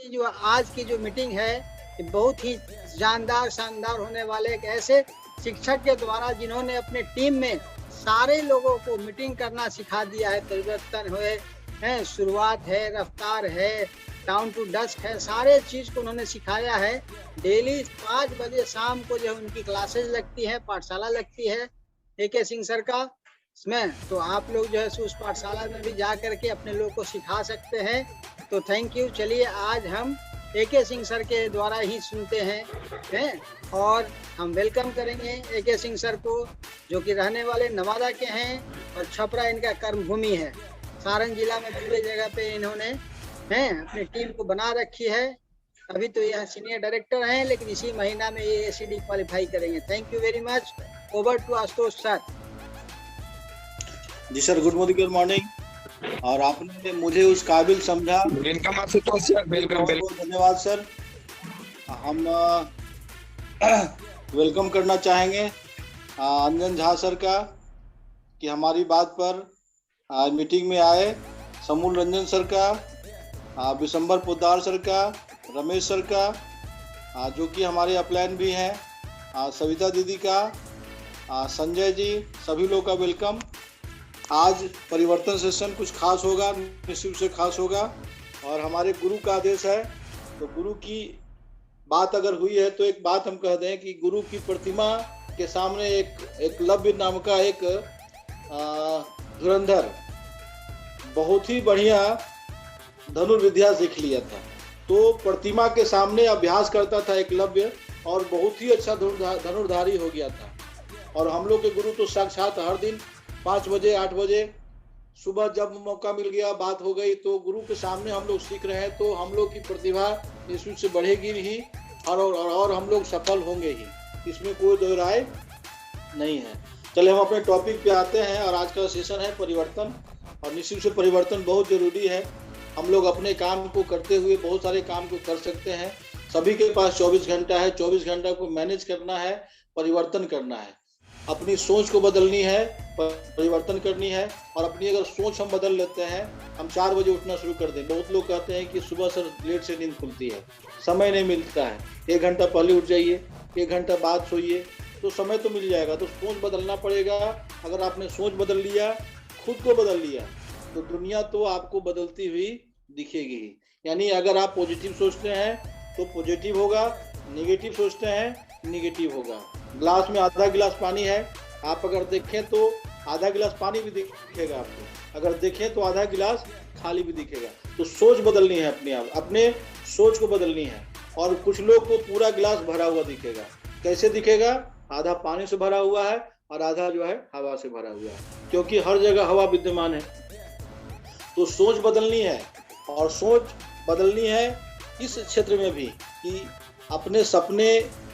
कि जो आज की जो मीटिंग है ये बहुत ही जानदार शानदार होने वाले एक ऐसे शिक्षक के द्वारा जिन्होंने अपने टीम में सारे लोगों को मीटिंग करना सिखा दिया है। परिवर्तन हुए हैं, शुरुआत है, रफ्तार है, डाउन टू डस्क है, सारे चीज को उन्होंने सिखाया है। डेली 5 बजे शाम को जो उनकी क्लासेस लगती है, पाठशाला लगती है AK सिंह सर का इसमें, तो आप लोग जो है उस पाठशाला में भी जा करके अपने लोग को सिखा सकते हैं। तो थैंक यू। चलिए आज हम AK सिंह सर के द्वारा ही सुनते हैं और हम वेलकम करेंगे AK सिंह सर को, जो कि रहने वाले नवादा के हैं और छपरा इनका कर्मभूमि है। सारण जिला में पूरे जगह पे इन्होंने अपनी टीम को बना रखी है। अभी तो यह सीनियर डायरेक्टर हैं, लेकिन इसी महीना में ये ACD क्वालिफाई करेंगे। Thank you very much. Over to Ashutosh sir. जी सर, गुड मॉर्निंग। और आपने मुझे उस काबिल समझा, वेलकम आशुतोष सर। वेलकम धन्यवाद सर। हम वेलकम करना चाहेंगे अंजन झा सर का कि हमारी बात पर मीटिंग में आए, समूल रंजन सर का, विशंबर पोद्दार सर का, रमेश सर का, जो कि हमारे अपलाइन भी हैं, सविता दीदी का, संजय जी, सभी लोग का वेलकम। आज परिवर्तन सेशन कुछ खास होगा, निश्चित से खास होगा और हमारे गुरु का आदेश है। तो गुरु की बात अगर हुई है तो एक बात हम कह दें कि गुरु की प्रतिमा के सामने एक लव्य नाम का एक धुरंधर बहुत ही बढ़िया धनुर्विद्या सीख लिया था। तो प्रतिमा के सामने अभ्यास करता था एकलव्य और बहुत ही अच्छा धनुर्धारी हो गया था। और हम लोग के गुरु तो साक्षात हर दिन 5 बजे 8 बजे सुबह जब मौका मिल गया, बात हो गई, तो गुरु के सामने हम लोग सीख रहे हैं। तो हम लोग की प्रतिभा निश्चित से बढ़ेगी ही और हम लोग सफल होंगे ही, इसमें कोई दो राय नहीं है। चले हम अपने टॉपिक पे आते हैं और आज का सेशन है परिवर्तन। और निश्चित से परिवर्तन बहुत जरूरी है। हम लोग अपने काम को करते हुए बहुत सारे काम को कर सकते हैं। सभी के पास 24 घंटा है, 24 घंटा को मैनेज करना है, परिवर्तन करना है, अपनी सोच को बदलनी है, परिवर्तन करनी है। और अपनी अगर सोच हम बदल लेते हैं, हम 4 बजे उठना शुरू कर दें। बहुत लोग कहते हैं कि सुबह सर लेट से नींद खुलती है, समय नहीं मिलता है। 1 घंटा पहले उठ जाइए, 1 घंटा बाद सोइए, तो समय तो मिल जाएगा। तो सोच बदलना पड़ेगा। अगर आपने सोच बदल लिया, खुद को बदल लिया, तो दुनिया तो आपको बदलती हुई दिखेगी ही। यानी अगर आप पॉजिटिव सोचते हैं तो पॉजिटिव होगा, नेगेटिव सोचते हैं नेगेटिव होगा। ग्लास में आधा गिलास पानी है, आप अगर देखें तो आधा गिलास पानी भी दिखेगा आपको, अगर देखें तो आधा गिलास खाली भी दिखेगा। तो सोच बदलनी है अपने आप, अपने सोच को बदलनी है। और कुछ लोग को पूरा गिलास भरा हुआ दिखेगा। कैसे दिखेगा? आधा पानी से भरा हुआ है और आधा जो है हवा से भरा हुआ है, क्योंकि हर जगह हवा विद्यमान है। तो सोच बदलनी है। और सोच बदलनी है इस क्षेत्र में भी कि अपने सपने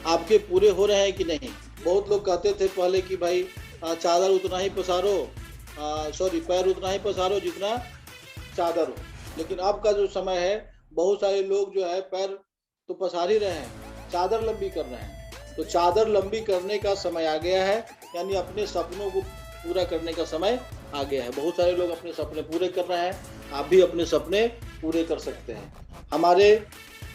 आपके पूरे हो रहे हैं कि नहीं। बहुत लोग कहते थे पहले कि भाई चादर उतना ही पसारो, पैर उतना ही पसारो जितना चादर हो। लेकिन अब का जो समय है, बहुत सारे लोग जो है पैर तो पसार ही रहे हैं, चादर लंबी कर रहे हैं। तो चादर लंबी करने का समय आ गया है, यानी अपने सपनों को पूरा करने का समय आ गया है। बहुत सारे लोग अपने सपने पूरे कर रहे हैं, आप भी अपने सपने पूरे कर सकते हैं। हमारे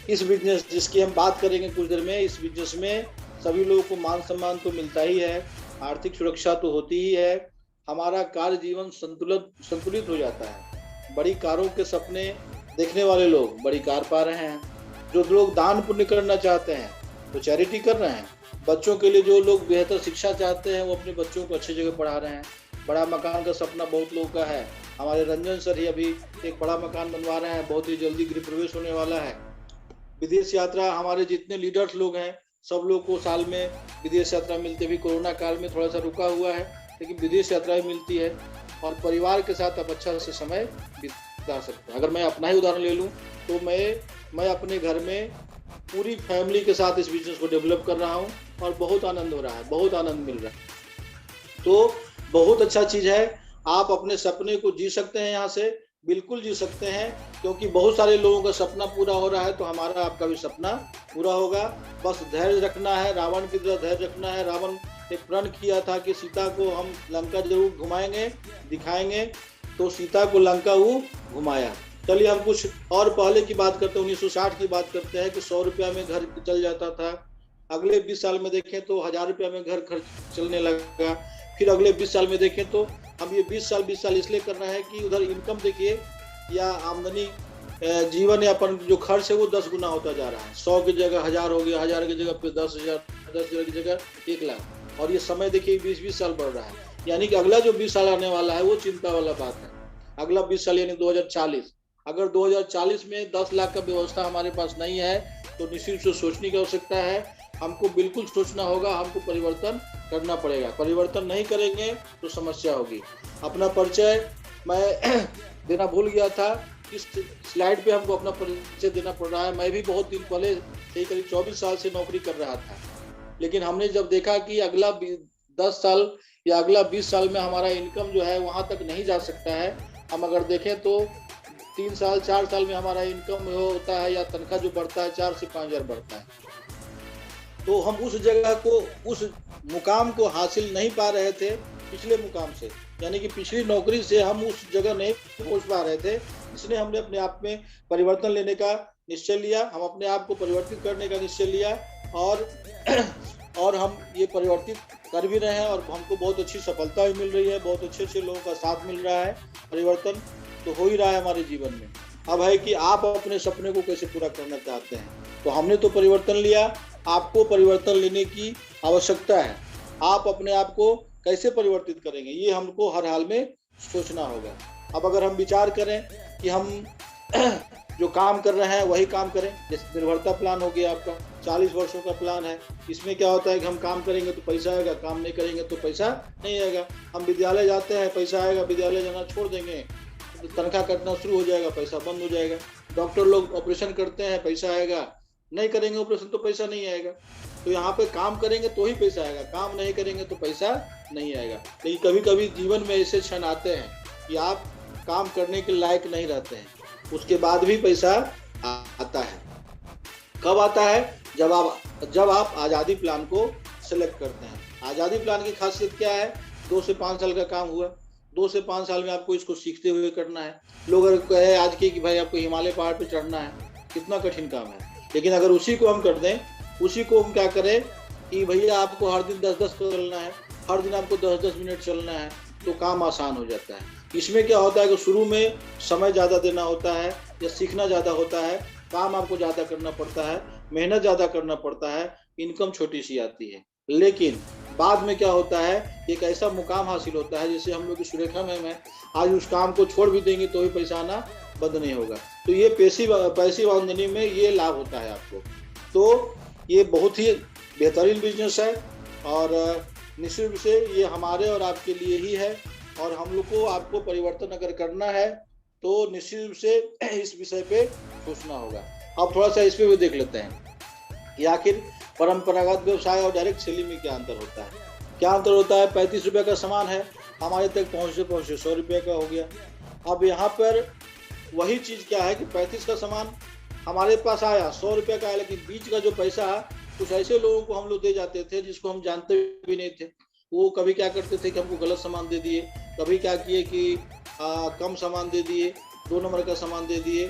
इस बिजनेस जिसकी हम बात करेंगे कुछ देर में, इस बिजनेस में सभी लोगों को मान सम्मान तो मिलता ही है, आर्थिक सुरक्षा तो होती ही है, हमारा कार्य जीवन संतुलित हो जाता है। बड़ी कारों के सपने देखने वाले लोग बड़ी कार पा रहे हैं। जो लोग दान पुण्य करना चाहते हैं वो चैरिटी कर रहे हैं। बच्चों के लिए जो लोग बेहतर शिक्षा चाहते हैं वो अपने बच्चों को अच्छी जगह पढ़ा रहे हैं। बड़ा मकान का सपना बहुत लोगों का है। हमारे रंजन सर ही अभी एक बड़ा मकान बनवा रहे हैं, बहुत ही जल्दी गृह प्रवेश होने वाला है। विदेश यात्रा, हमारे जितने लीडर्स लोग हैं सब लोग को साल में विदेश यात्रा मिलती है। कोरोना काल में थोड़ा सा रुका हुआ है, लेकिन विदेश यात्रा भी मिलती है। और परिवार के साथ आप अच्छा से समय बिता सकते हैं। अगर मैं अपना ही उदाहरण ले लूँ तो मैं अपने घर में पूरी फैमिली के साथ इस बिजनेस को डेवलप कर रहा हूँ और बहुत आनंद हो रहा है, बहुत आनंद मिल रहा है। तो बहुत अच्छा चीज़ है। आप अपने सपने को जी सकते हैं, यहाँ से बिल्कुल जी सकते हैं, क्योंकि बहुत सारे लोगों का सपना पूरा हो रहा है। तो हमारा आपका भी सपना पूरा होगा। बस धैर्य रखना है, रावण की तरह धैर्य रखना है। रावण एक प्रण किया था कि सीता को हम लंका जरूर घुमाएंगे, दिखाएंगे। तो सीता को लंका वो घुमाया। चलिए हम कुछ और पहले की बात करते हैं, 1960 की बात करते हैं कि 100 रुपया में घर चल जाता था। अगले 20 साल में देखें तो 1000 रुपया में घर खर्च चलने लगा। फिर अगले 20 साल में देखें तो हम ये 20 साल इसलिए कर रहे हैं कि उधर इनकम देखिए या आमदनी, जीवन यापन जो खर्च है वो 10 गुना होता जा रहा है। 100 की जगह 1000 हो गया, 1000 की जगह फिर 10,000, 10,000 की जगह 1 लाख। और ये समय देखिए 20-20 साल बढ़ रहा है, यानी कि अगला जो 20 साल आने वाला है वो चिंता वाला बात है। अगला 20 साल यानी 2040, अगर 2040 में 10 लाख का व्यवस्था हमारे पास नहीं है तो निश्चित से सोचने की आवश्यकता है। हमको बिल्कुल सोचना होगा, हमको परिवर्तन करना पड़ेगा। परिवर्तन नहीं करेंगे तो समस्या होगी। अपना परिचय मैं देना भूल गया था, इस स्लाइड पे हमको अपना परिचय देना पड़ रहा है। मैं भी बहुत दिन पहले से करीब 24 साल से नौकरी कर रहा था, लेकिन हमने जब देखा कि अगला 10 साल या अगला 20 साल में हमारा इनकम जो है वहाँ तक नहीं जा सकता है। हम अगर देखें तो 3 साल 4 साल में हमारा इनकम होता है या तनख्वाह जो बढ़ता है 4 से 5 हज़ार बढ़ता है, तो हम उस जगह को, उस मुकाम को हासिल नहीं पा रहे थे पिछले मुकाम से, यानी कि पिछली नौकरी से हम उस जगह नहीं पहुंच पा रहे थे। इसलिए हमने अपने आप में परिवर्तन लेने का निश्चय लिया, हम अपने आप को परिवर्तित करने का निश्चय लिया और हम ये परिवर्तित कर भी रहे हैं और हमको बहुत अच्छी सफलता भी मिल रही है, बहुत अच्छे लोगों का साथ मिल रहा है। परिवर्तन तो हो ही रहा है हमारे जीवन में। अब है कि आप अपने सपने को कैसे पूरा करना चाहते हैं। तो हमने तो परिवर्तन लिया, आपको परिवर्तन लेने की आवश्यकता है। आप अपने आप को कैसे परिवर्तित करेंगे ये हमको हर हाल में सोचना होगा। अब अगर हम विचार करें कि हम जो काम कर रहे हैं वही काम करें, जैसे निर्भरता प्लान हो गया आपका, 40 वर्षों का प्लान है। इसमें क्या होता है कि हम काम करेंगे तो पैसा आएगा, काम नहीं करेंगे तो पैसा नहीं आएगा। हम विद्यालय जाते हैं, पैसा आएगा, विद्यालय जाना छोड़ देंगे तो तनख्वाह कटना शुरू हो जाएगा, पैसा बंद हो जाएगा। डॉक्टर लोग ऑपरेशन करते हैं, पैसा आएगा, नहीं करेंगे ऑपरेशन तो पैसा नहीं आएगा। तो यहाँ पे काम करेंगे तो ही पैसा आएगा, काम नहीं करेंगे तो पैसा नहीं आएगा। लेकिन कभी कभी जीवन में ऐसे क्षण आते हैं कि आप काम करने के लायक नहीं रहते हैं, उसके बाद भी पैसा आता है। कब आता है? जब आप आज़ादी प्लान को सिलेक्ट करते हैं। आज़ादी प्लान की खासियत क्या है? 2 से 5 साल का काम हुआ, 2 से 5 साल में आपको इसको सीखते हुए करना है। लोग अगर कहे आज की कि भाई आपको हिमालय पहाड़ पे चढ़ना है, कितना कठिन काम है, लेकिन अगर उसी को हम कर दें, उसी को हम क्या करें कि भैया आपको हर दिन 10-10 चलना है, हर दिन आपको 10-10 मिनट चलना है, तो काम आसान हो जाता है। इसमें क्या होता है कि शुरू में समय ज़्यादा देना होता है या सीखना ज़्यादा होता है, काम आपको ज़्यादा करना पड़ता है, मेहनत ज़्यादा करना पड़ता है, इनकम छोटी सी आती है। लेकिन बाद में क्या होता है, एक ऐसा मुकाम हासिल होता है, जैसे हम लोग की सुरेखा मैम है, आज उस काम को छोड़ भी देंगे तो भी पैसा आना बंद नहीं होगा। तो ये पैसिव आमदनी में ये लाभ होता है आपको। तो ये बहुत ही बेहतरीन बिजनेस है और निश्चित रूप से ये हमारे और आपके लिए ही है। और हम लोग को आपको परिवर्तन अगर करना है तो निश्चित रूप से इस विषय पे सोचना होगा। अब थोड़ा सा इस पे भी देख लेते हैं कि आखिर परंपरागत व्यवसाय और डायरेक्ट सेलिंग में क्या अंतर होता है। क्या अंतर होता है? 35 रुपये का सामान है, हमारे तक पहुँचते 100 रुपये का हो गया। अब यहाँ पर वही चीज़ क्या है कि 35 का सामान हमारे पास आया, 100 रुपये का है, लेकिन बीच का जो पैसा कुछ ऐसे लोगों को हम लोग दे जाते थे जिसको हम जानते भी नहीं थे। वो कभी क्या करते थे कि हमको गलत सामान दे दिए, कभी क्या किए कि कम सामान दे दिए, 2 नंबर का सामान दे दिए,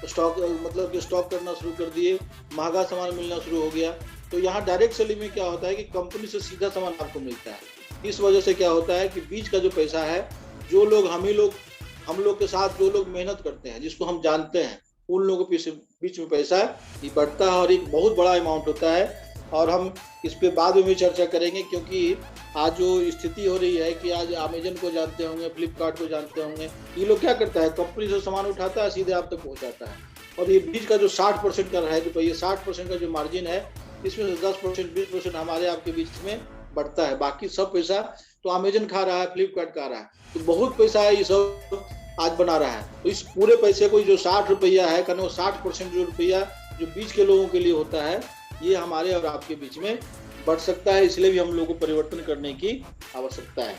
स्टॉक मतलब कि स्टॉक करना शुरू कर दिए, महंगा सामान मिलना शुरू हो गया। तो यहाँ डायरेक्ट सेलिंग में क्या होता है कि कंपनी से सीधा सामान आपको मिलता है। इस वजह से क्या होता है कि बीच का जो पैसा है, जो लोग हम लोग के साथ जो लोग मेहनत करते हैं, जिसको हम जानते हैं, उन लोगों के बीच में पैसा ये बढ़ता है और एक बहुत बड़ा अमाउंट होता है। और हम इस पे बाद में भी चर्चा करेंगे, क्योंकि आज जो स्थिति हो रही है कि आज अमेजन को जानते होंगे, फ्लिपकार्ट को जानते होंगे, ये लोग क्या करता है, कंपनी से सामान उठाता है, सीधे आप तक पहुंचाता है। और ये बीच का जो 60% का है, तो ये 60% का जो मार्जिन है, इसमें से 10% 20% हमारे आपके बीच में बढ़ता है। बाकी सब पैसा तो अमेजन खा रहा है, फ्लिपकार्ट खा रहा है। तो बहुत पैसा है ये सब आज बना रहा है। तो इस पूरे पैसे को जो 60 रुपया है, कहने वो 60% जो रुपया जो बीच के लोगों के लिए होता है, ये हमारे और आपके बीच में बढ़ सकता है। इसलिए भी हम लोगों को परिवर्तन करने की आवश्यकता है।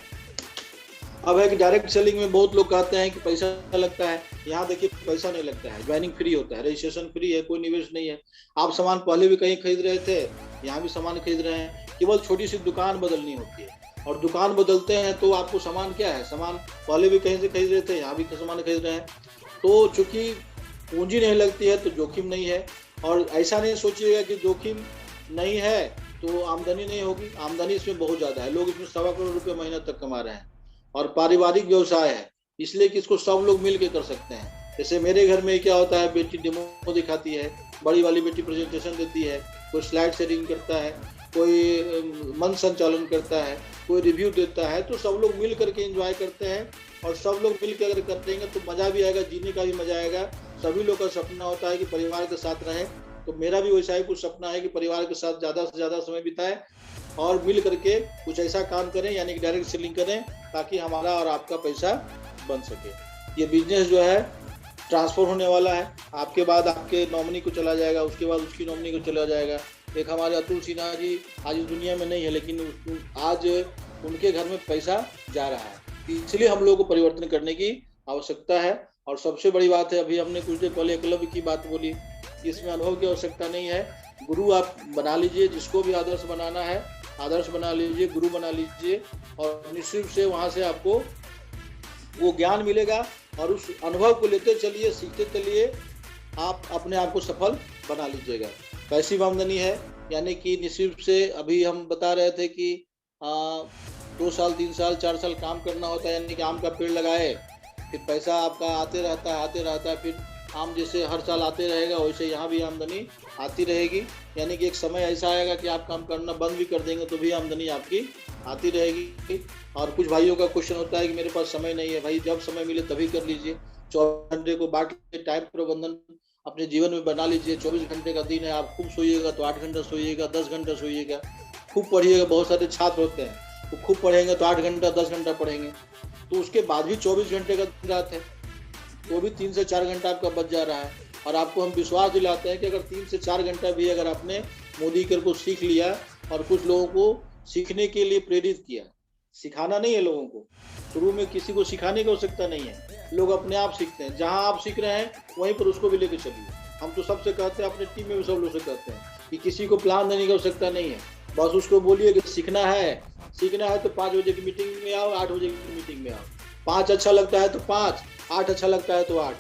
अब है कि डायरेक्ट सेलिंग में बहुत लोग कहते हैं कि पैसा लगता है। यहाँ देखिए पैसा नहीं लगता है, ज्वाइनिंग फ्री होता है, रजिस्ट्रेशन फ्री है, कोई निवेश नहीं है। आप सामान पहले भी कहीं खरीद रहे थे, यहाँ भी सामान खरीद रहे हैं, केवल छोटी सी दुकान बदलनी होती है। और दुकान बदलते हैं तो आपको सामान क्या है, सामान पहले भी कहीं से खरीद रहे थे, यहाँ भी सामान खरीद रहे हैं। तो चूंकि पूंजी नहीं लगती है तो जोखिम नहीं है। और ऐसा नहीं सोचिएगा कि जोखिम नहीं है तो आमदनी नहीं होगी, आमदनी इसमें बहुत ज्यादा है। लोग इसमें 1.25 करोड़ रुपए महीना तक कमा रहे हैं और पारिवारिक व्यवसाय है, इसलिए कि इसको सब लोग मिल के कर सकते हैं। जैसे मेरे घर में क्या होता है, बेटी डेमो दिखाती है, बड़ी वाली बेटी प्रेजेंटेशन देती है, कोई स्लाइड शेयरिंग करता है, कोई मंच संचालन करता है, कोई रिव्यू देता है, तो सब लोग मिल करके एंजॉय करते हैं। और सब लोग मिल के अगर करेंगे तो मज़ा भी आएगा, जीने का भी मज़ा आएगा। सभी लोग का सपना होता है कि परिवार के साथ रहें, तो मेरा भी वैसा ही कुछ सपना है कि परिवार के साथ ज़्यादा से ज़्यादा समय बिताएं और मिल करके कुछ ऐसा काम करें, यानी कि डायरेक्ट सेलिंग करें, ताकि हमारा और आपका पैसा बन सके। ये बिजनेस जो है ट्रांसफर होने वाला है, आपके बाद आपके नॉमिनी को चला जाएगा, उसके बाद उसकी नॉमिनी को चला जाएगा। एक हमारे अतुल सिन्हा जी आज इस दुनिया में नहीं है, लेकिन आज उनके घर में पैसा जा रहा है, इसलिए हम लोग को परिवर्तन करने की आवश्यकता है। और सबसे बड़ी बात है, अभी हमने कुछ देर पहले एकलव्य की बात बोली, इसमें अनुभव की आवश्यकता नहीं है। गुरु आप बना लीजिए, जिसको भी आदर्श बनाना है आदर्श बना लीजिए, गुरु बना लीजिए, और निश्चित से वहाँ से आपको वो ज्ञान मिलेगा और उस अनुभव को लेते चलिए, सीखते चलिए, आप अपने आप को सफल बना लीजिएगा। पैसिव आमदनी है, यानी कि निश्चित से अभी हम बता रहे थे कि 2 साल 3 साल 4 साल काम करना होता है, यानी कि आम का पेड़ लगाए, फिर पैसा आपका आते रहता है, फिर आम जैसे हर साल आते रहेगा, वैसे यहाँ भी आमदनी आती रहेगी। यानी कि एक समय ऐसा आएगा कि आप काम करना बंद भी कर देंगे तो भी आमदनी आपकी आती रहेगी। और कुछ भाइयों का क्वेश्चन होता है कि मेरे पास समय नहीं है। भाई, जब समय मिले तभी कर लीजिए, 24 घंटे को बांट के टाइम प्रबंधन अपने जीवन में बना लीजिए। 24 घंटे का दिन है, आप खूब सोइएगा तो 8 घंटा सोइएगा, 10 घंटा सोइएगा, खूब पढ़िएगा। बहुत सारे छात्र होते हैं वो खूब पढ़ेंगे तो 8 घंटा 10 घंटा पढ़ेंगे, तो उसके बाद भी 24 घंटे का दिन रात है, तो भी 3 से 4 घंटा आपका बच जा रहा है। और आपको हम विश्वास दिलाते हैं कि अगर 3 से 4 घंटा भी अगर आपने मोदी कर को सीख लिया और कुछ लोगों को सीखने के लिए प्रेरित किया, सिखाना नहीं है लोगों को, शुरू में किसी को सिखाने की आवश्यकता नहीं है, लोग अपने आप सीखते हैं। जहां आप सीख रहे हैं वहीं पर उसको भी लेकर चलिए। हम तो सबसे कहते हैं, अपने टीम में भी सब लोग से कहते हैं कि किसी को प्लान देने की आवश्यकता नहीं है, बस उसको बोलिए कि सीखना है तो 5 बजे की मीटिंग में आओ, 8 बजे की मीटिंग में आओ। 5 अच्छा लगता है तो 5, 8 अच्छा लगता है तो 8,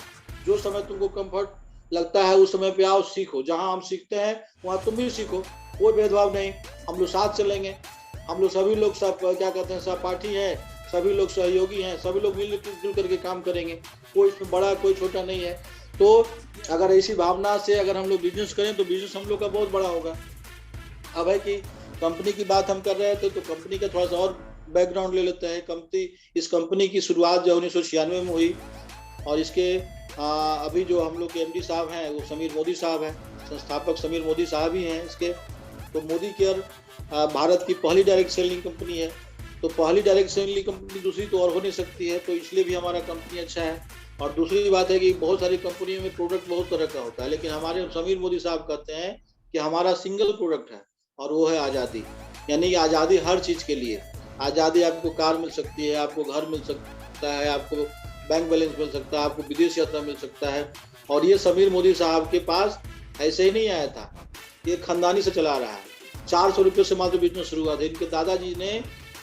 जो समय तुमको कंफर्ट लगता है उस समय पे आओ, सीखो। जहां हम सीखते हैं वहाँ तुम भी सीखो, कोई भेदभाव नहीं, हम लोग साथ चलेंगे। हम लोग सभी लोग सब क्या कहते हैं, सहपाठी हैं, सभी लोग सहयोगी हैं, सभी लोग मिलजुल करके काम करेंगे, कोई इसमें बड़ा कोई छोटा नहीं है। तो अगर ऐसी भावना से अगर हम लोग बिजनेस करें तो बिजनेस हम लोग का बहुत बड़ा होगा। अब है कि कंपनी की बात हम कर रहे थे, तो कंपनी का थोड़ा सा और बैकग्राउंड ले लेते हैं। इस कंपनी की शुरुआत जो 1996 में हुई, और इसके अभी जो हम लोग के एमडी साहब हैं वो समीर मोदी साहब हैं, संस्थापक समीर मोदी साहब ही हैं इसके। तो मोदी केयर भारत की पहली डायरेक्ट सेलिंग कंपनी है, तो पहली डायरेक्ट सेलिंग कंपनी दूसरी तो और हो नहीं सकती है, तो इसलिए भी हमारा कंपनी अच्छा है। और दूसरी बात है कि बहुत सारी कंपनियों में प्रोडक्ट बहुत तरह का होता है, लेकिन हमारे समीर मोदी साहब कहते हैं कि हमारा सिंगल प्रोडक्ट है और वो है आज़ादी। यानी कि आज़ादी हर चीज़ के लिए, आज़ादी, आपको कार मिल सकती है, आपको घर मिल सकता है, आपको बैंक बैलेंस मिल सकता है, आपको विदेश यात्रा मिल सकता है। और ये समीर मोदी साहब के पास ऐसे ही नहीं आया था, ये खानदानी से चला रहा है। 400 रुपये से मात्र बिजनेस शुरू हुआ था। इनके दादाजी ने,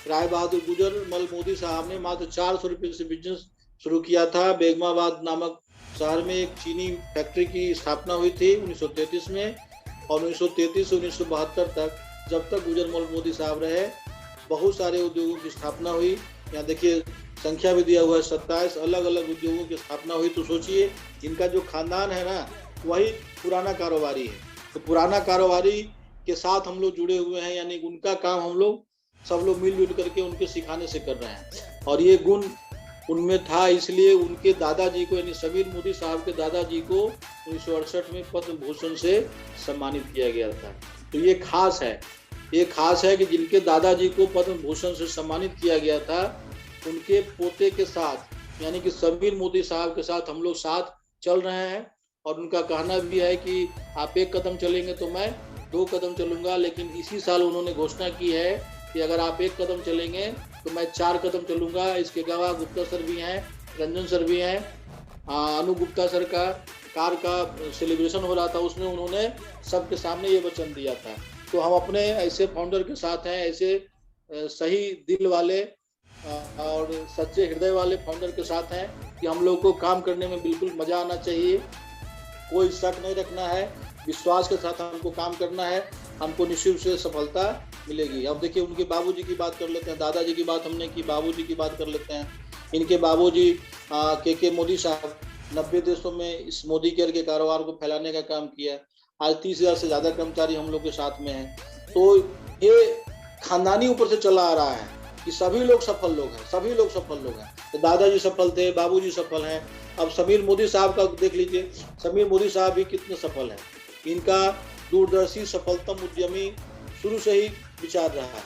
राय बहादुर गुजरमल मोदी साहब ने, मात्र 400 रुपये से बिजनेस शुरू किया था। बेगमाबाद नामक शहर में एक चीनी फैक्ट्री की स्थापना हुई थी 1933 में, और 1933 से 1972 तक, जब तक गुजरमल मोदी साहब रहे, बहुत सारे उद्योगों की स्थापना हुई। यहाँ देखिए संख्या भी दिया हुआ है, 27 अलग अलग उद्योगों की स्थापना हुई। तो सोचिए, इनका जो खानदान है ना, वही पुराना कारोबारी है। तो पुराना कारोबारी के साथ हम लोग जुड़े हुए हैं, यानी उनका काम हम लोग सब लोग मिलजुल करके उनके सिखाने से कर रहे हैं। और ये गुण उनमें था, इसलिए उनके दादाजी को, यानी समीर मोदी साहब के दादाजी को 1968 में पद्म भूषण से सम्मानित किया गया था। तो ये खास है कि जिनके दादाजी को पद्म भूषण से सम्मानित किया गया था, उनके पोते के साथ, यानी कि समीर मोदी साहब के साथ हम लोग साथ चल रहे हैं। और उनका कहना भी है कि आप 1 कदम चलेंगे तो मैं 2 कदम चलूंगा, लेकिन इसी साल उन्होंने घोषणा की है कि अगर आप 1 कदम चलेंगे तो मैं 4 कदम चलूंगा। इसके अलावा गुप्ता सर भी हैं, रंजन सर भी हैं। अनु गुप्ता सर का कार का सेलिब्रेशन हो रहा था, उसमें उन्होंने सबके सामने ये वचन दिया था। तो हम अपने ऐसे फाउंडर के साथ हैं, ऐसे सही दिल वाले और सच्चे हृदय वाले फाउंडर के साथ हैं, कि हम लोग को काम करने में बिल्कुल मजा आना चाहिए, कोई शक नहीं रखना है, विश्वास के साथ हमको काम करना है, हमको निश्चित रूप से सफलता मिलेगी। अब देखिए उनके बाबूजी की बात कर लेते हैं, दादाजी की बात हमने की, बाबूजी की बात कर लेते हैं। इनके बाबूजी के मोदी साहब 90 देशों में इस मोदी केयर के कारोबार को फैलाने का काम किया। आज 30,000 से ज़्यादा कर्मचारी हम लोग के साथ में हैं। तो ये खानदानी ऊपर से चला आ रहा है कि सभी लोग सफल लोग हैं, सभी लोग सफल लोग हैं। तो दादाजी सफल थे, बाबूजी सफल हैं। अब समीर मोदी साहब का देख लीजिए, समीर मोदी साहब भी कितने सफल हैं। इनका दूरदर्शी सफलतम उद्यमी शुरू से ही विचार रहा है,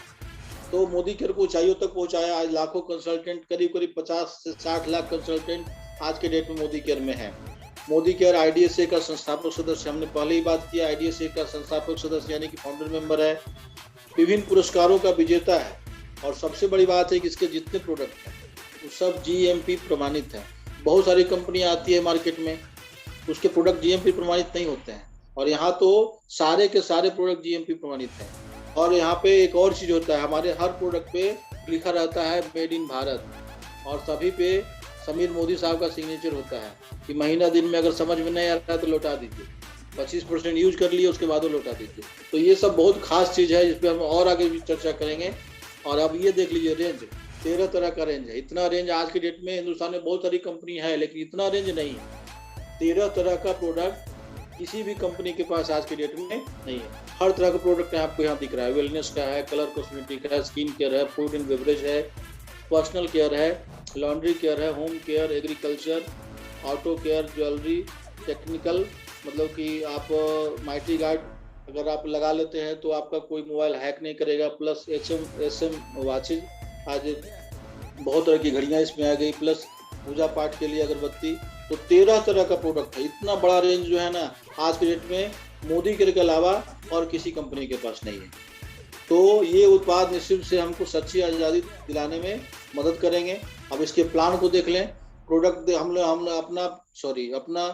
तो मोदी केयर को ऊंचाइयों तक पहुंचाया। आज लाखों कंसल्टेंट, करीब 50 से 60 लाख कंसल्टेंट आज के डेट में मोदी केयर में है। मोदी केयर IDSA का संस्थापक सदस्य, हमने पहले ही बात किया, IDSA का संस्थापक सदस्य यानी कि फाउंडर मेंबर है, विभिन्न पुरस्कारों का विजेता है। और सबसे बड़ी बात है कि इसके जितने प्रोडक्ट हैं वो सब GMP प्रमाणित हैं। बहुत सारी कंपनियां आती है मार्केट में, उसके प्रोडक्ट GMP प्रमाणित नहीं होते हैं, और यहाँ तो सारे के सारे प्रोडक्ट GMP प्रमाणित हैं। और यहाँ पे एक और चीज़ होता है, हमारे हर प्रोडक्ट पे लिखा रहता है मेड इन भारत, और सभी पे समीर मोदी साहब का सिग्नेचर होता है कि महीना दिन में अगर समझ में नहीं आ रहा है तो लौटा दीजिए, 25% यूज कर लिए उसके बाद वो लौटा दीजिए। तो ये सब बहुत खास चीज़ है, जिस पर हम और आगे भी चर्चा करेंगे। और अब ये देख लीजिए रेंज, 13 तरह का रेंज है। इतना रेंज आज की डेट में हिंदुस्तान में बहुत सारी कंपनी है, लेकिन इतना रेंज नहीं है। 13 तरह का प्रोडक्ट किसी भी कंपनी के पास आज की डेट में नहीं है। हर तरह का प्रोडक्ट आपको यहाँ दिख रहा है, वेलनेस का है, कलर कॉस्मेटिक है, स्किन केयर है, फूड एंड बेवरेज है, पर्सनल केयर है, लॉन्ड्री केयर है, home care, agriculture, auto care, jewellery, technical, मतलब कि आप माइटी गार्ड अगर आप लगा लेते हैं तो आपका कोई मोबाइल हैक नहीं करेगा, प्लस SM वॉचेज, आज बहुत तरह की घड़ियाँ इसमें आ गई, प्लस पूजा पाठ के लिए अगरबत्ती। तो 13 तरह का प्रोडक्ट है। इतना बड़ा रेंज जो है ना आज के डेट में मोदी केयर के अलावा और किसी कंपनी के पास नहीं है। तो ये उत्पाद निश्चित से हमको सच्ची आज़ादी दिलाने में मदद करेंगे। अब इसके प्लान को देख लें। प्रोडक्ट हमने अपना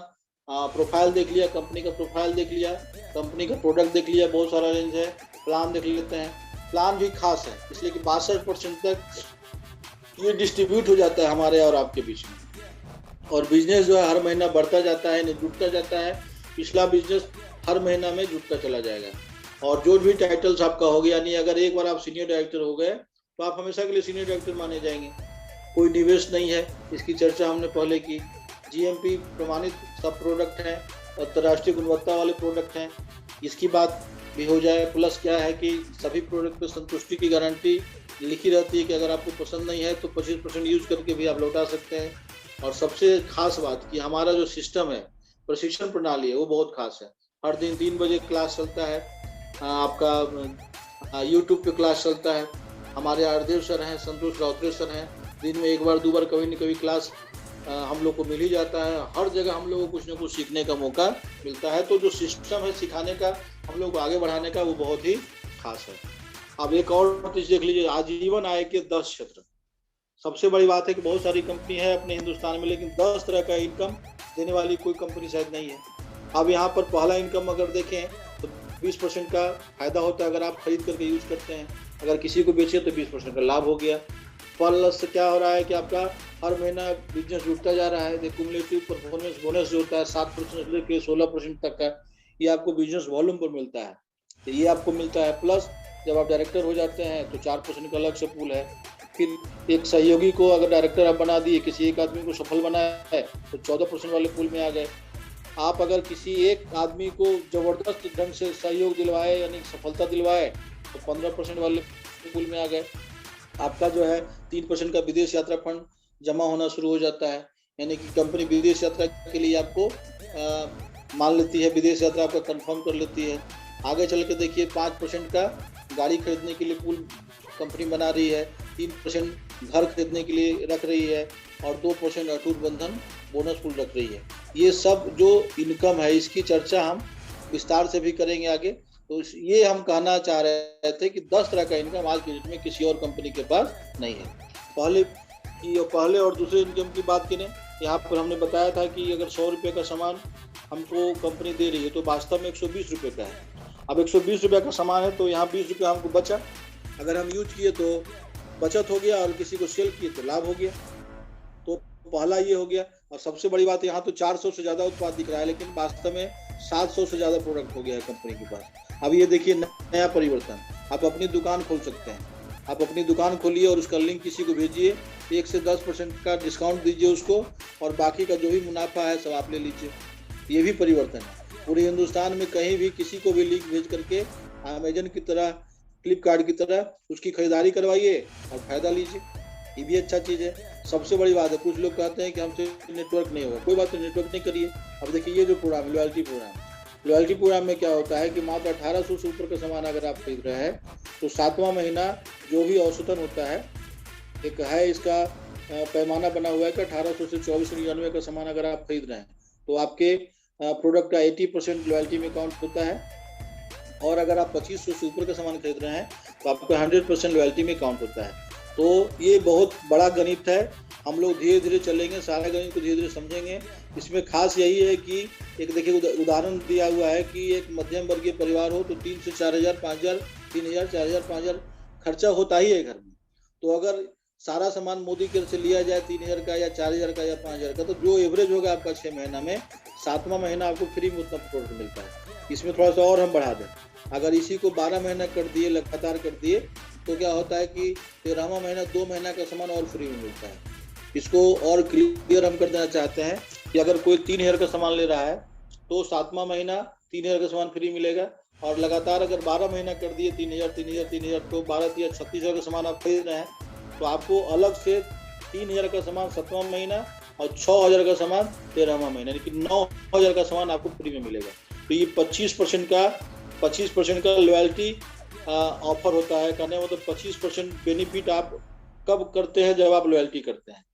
प्रोफाइल देख लिया, कंपनी का प्रोफाइल देख लिया, कंपनी का प्रोडक्ट देख लिया, बहुत सारा रेंज है। प्लान देख लेते हैं। प्लान भी खास है इसलिए कि 62% तक ये डिस्ट्रीब्यूट हो जाता है हमारे और आपके बीच में, और बिजनेस जो है हर महीना बढ़ता जाता है, जुटता जाता है। पिछला बिजनेस हर महीना में जुटता चला जाएगा। और जो भी टाइटल्स आपका हो गया, यानी अगर एक बार आप सीनियर डायरेक्टर हो गए तो आप हमेशा के लिए सीनियर डायरेक्टर माने जाएंगे। कोई निवेश नहीं है, इसकी चर्चा हमने पहले की। GMP प्रमाणित सब प्रोडक्ट हैं, अंतर्राष्ट्रीय गुणवत्ता वाले प्रोडक्ट हैं, इसकी बात भी हो जाए। प्लस क्या है कि सभी प्रोडक्ट पे संतुष्टि की गारंटी लिखी रहती है कि अगर आपको पसंद नहीं है तो 25% यूज करके भी आप लौटा सकते हैं। और सबसे खास बात कि हमारा जो सिस्टम है, प्रशिक्षण प्रणाली है, वो बहुत खास है। हर दिन 3 बजे क्लास चलता है, आपका YouTube पे क्लास चलता है। हमारे आरदेव सर हैं, संतोष राउतरे सर हैं, दिन में एक बार 2 बार कभी न कभी क्लास हम लोग को मिल ही जाता है। हर जगह हम लोग को कुछ न कुछ सीखने का मौका मिलता है। तो जो सिस्टम है सिखाने का, हम लोग को आगे बढ़ाने का, वो बहुत ही खास है। अब एक और चीज देख लीजिए, आजीवन आय के 10 क्षेत्र। सबसे बड़ी बात है कि बहुत सारी कंपनी है अपने हिंदुस्तान में, लेकिन 10 तरह का इनकम देने वाली कोई कंपनी शायद नहीं है। अब यहाँ पर पहला इनकम अगर देखें तो 20% का फायदा होता है अगर आप खरीद करके यूज करते हैं। अगर किसी को बेचे तो 20% का लाभ हो गया। प्लस से क्या हो रहा है कि आपका हर महीना बिजनेस जुड़ता जा रहा है। क्युमुलेटिव परफॉर्मेंस बोनस जो होता है 7% से लेकर 16% तक का, ये आपको बिजनेस वॉल्यूम पर मिलता है, तो ये आपको मिलता है। प्लस जब आप डायरेक्टर हो जाते हैं तो 4% का अलग से पूल है। फिर एक सहयोगी को अगर डायरेक्टर आप बना दिए, किसी एक आदमी को सफल बनाया है तो 14% वाले पूल में आ गए। आप अगर किसी एक आदमी को जबरदस्त ढंग से सहयोग दिलवाए यानी सफलता दिलवाए तो 15% वाले पूल में आ गए। आपका जो है 3% का विदेश यात्रा फंड जमा होना शुरू हो जाता है, यानी कि कंपनी विदेश यात्रा के लिए आपको मान लेती है, विदेश यात्रा आपका कंफर्म कर लेती है। आगे चल के देखिए 5% का गाड़ी खरीदने के लिए पूल कंपनी बना रही है, 3% घर खरीदने के लिए रख रही है और 2% अटूट बंधन बोनस पूल रख रही है। ये सब जो इनकम है इसकी चर्चा हम विस्तार से भी करेंगे आगे। तो ये हम कहना चाह रहे थे कि 10 तरह का इनकम आज की डेट में किसी और कंपनी के पास नहीं है। पहले और दूसरे इनकम की बात करें, यहाँ पर हमने बताया था कि अगर 100 रुपये का सामान हमको कंपनी दे रही है तो वास्तव में 120 रुपये का है। अब 120 रुपये का सामान है तो यहाँ 20 रुपये हमको बचा, अगर हम यूज किए तो बचत हो गया और किसी को सेल किए तो लाभ हो गया। तो पहला ये हो गया। और सबसे बड़ी बात, यहाँ तो 400 से ज्यादा उत्पाद दिख रहा है, लेकिन वास्तव में 700 से ज्यादा प्रोडक्ट हो गया है कंपनी के पास। अब ये देखिए नया परिवर्तन, आप अपनी दुकान खोल सकते हैं। आप अपनी दुकान खोलिए और उसका लिंक किसी को भेजिए, 1 से 10% का डिस्काउंट दीजिए उसको, और बाकी का जो भी मुनाफा है सब आप ले लीजिए। ये भी परिवर्तन है। पूरे हिंदुस्तान में कहीं भी किसी को भी लिंक भेज करके अमेजन की तरह, फ्लिपकार्ट की तरह उसकी खरीदारी करवाइए और फायदा लीजिए। ये भी अच्छा चीज़ है। सबसे बड़ी बात है, कुछ लोग कहते हैं कि हमसे नेटवर्क नहीं होगा, कोई बात नहीं, नेटवर्क नहीं करिए। अब देखिए ये जो प्रोग्राम लॉयल्टी प्रोग्राम में क्या होता है कि मात्र 1800 से ऊपर का सामान अगर आप खरीद रहे हैं तो 7वां महीना जो भी औसतन होता है, एक है इसका पैमाना बना हुआ है कि 1800 से 2499 का सामान अगर आप खरीद रहे हैं तो आपके प्रोडक्ट का 80% लॉयल्टी में काउंट होता है। और अगर आप 2500 से ऊपर का सामान खरीद रहे हैं तो आपका 100% लॉयल्टी में काउंट होता है। तो ये बहुत बड़ा गणित है। हम लोग धीरे धीरे चलेंगे, सारे गणित को धीरे धीरे समझेंगे। इसमें खास यही है कि एक देखिए उदाहरण दिया हुआ है कि एक मध्यम वर्गीय परिवार हो तो 3 से 4000, 5000, 3000, 4000, 5000 खर्चा होता ही है घर में। तो अगर सारा सामान मोदी केयर से लिया जाए 3000 का या 4000 का या 5000 का, तो जो एवरेज होगा आपका 6 महीना में, 7वां महीना आपको फ्री में उतना प्रोडक्ट मिलता है। इसमें थोड़ा सा और हम बढ़ा दें, अगर इसी को 12 महीना कर दिए, लगातार कर दिए, तो क्या होता है कि 13वां महीना 2 महीना का सामान और फ्री में मिलता है। इसको और क्लियर हम कर देना चाहते हैं कि अगर कोई 3000 का सामान ले रहा है तो 7वां महीना 3000 का सामान फ्री मिलेगा, और लगातार अगर 12 महीना कर दिए 3000 3000 3000 तो 12 या 36,000 का सामान आप खरीद रहे हैं, तो आपको अलग से 3000 का सामान 7वां महीना और 6000 का सामान 13वां महीना, यानी कि 9000 का सामान आपको फ्री में मिलेगा। तो ये 25% का लॉयल्टी ऑफर होता है। कहने मतलब 25% बेनिफिट आप कब करते हैं, जब आप लॉयल्टी करते हैं।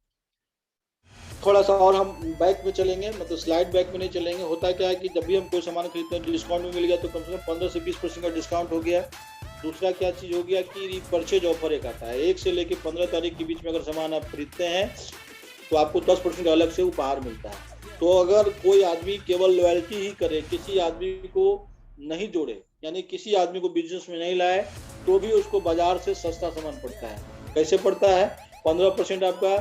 थोड़ा सा और हम बैक में चलेंगे, मतलब स्लाइड बैक में नहीं चलेंगे। होता क्या है कि जब भी हम कोई सामान खरीदते हैं डिस्काउंट में मिल गया तो कम से कम 15 से 20% का डिस्काउंट हो गया। दूसरा क्या चीज़ हो गया कि परचेज ऑफर एक आता है, 1 से लेकर 15 तारीख के बीच में अगर सामान आप खरीदते हैं तो आपको 10% अलग से उपहार मिलता है। तो अगर कोई आदमी केवल लॉयल्टी ही करे, किसी आदमी को नहीं जोड़े, यानी किसी आदमी को बिजनेस में नहीं लाए, तो भी उसको बाजार से सस्ता सामान पड़ता है। कैसे पड़ता है? 15% आपका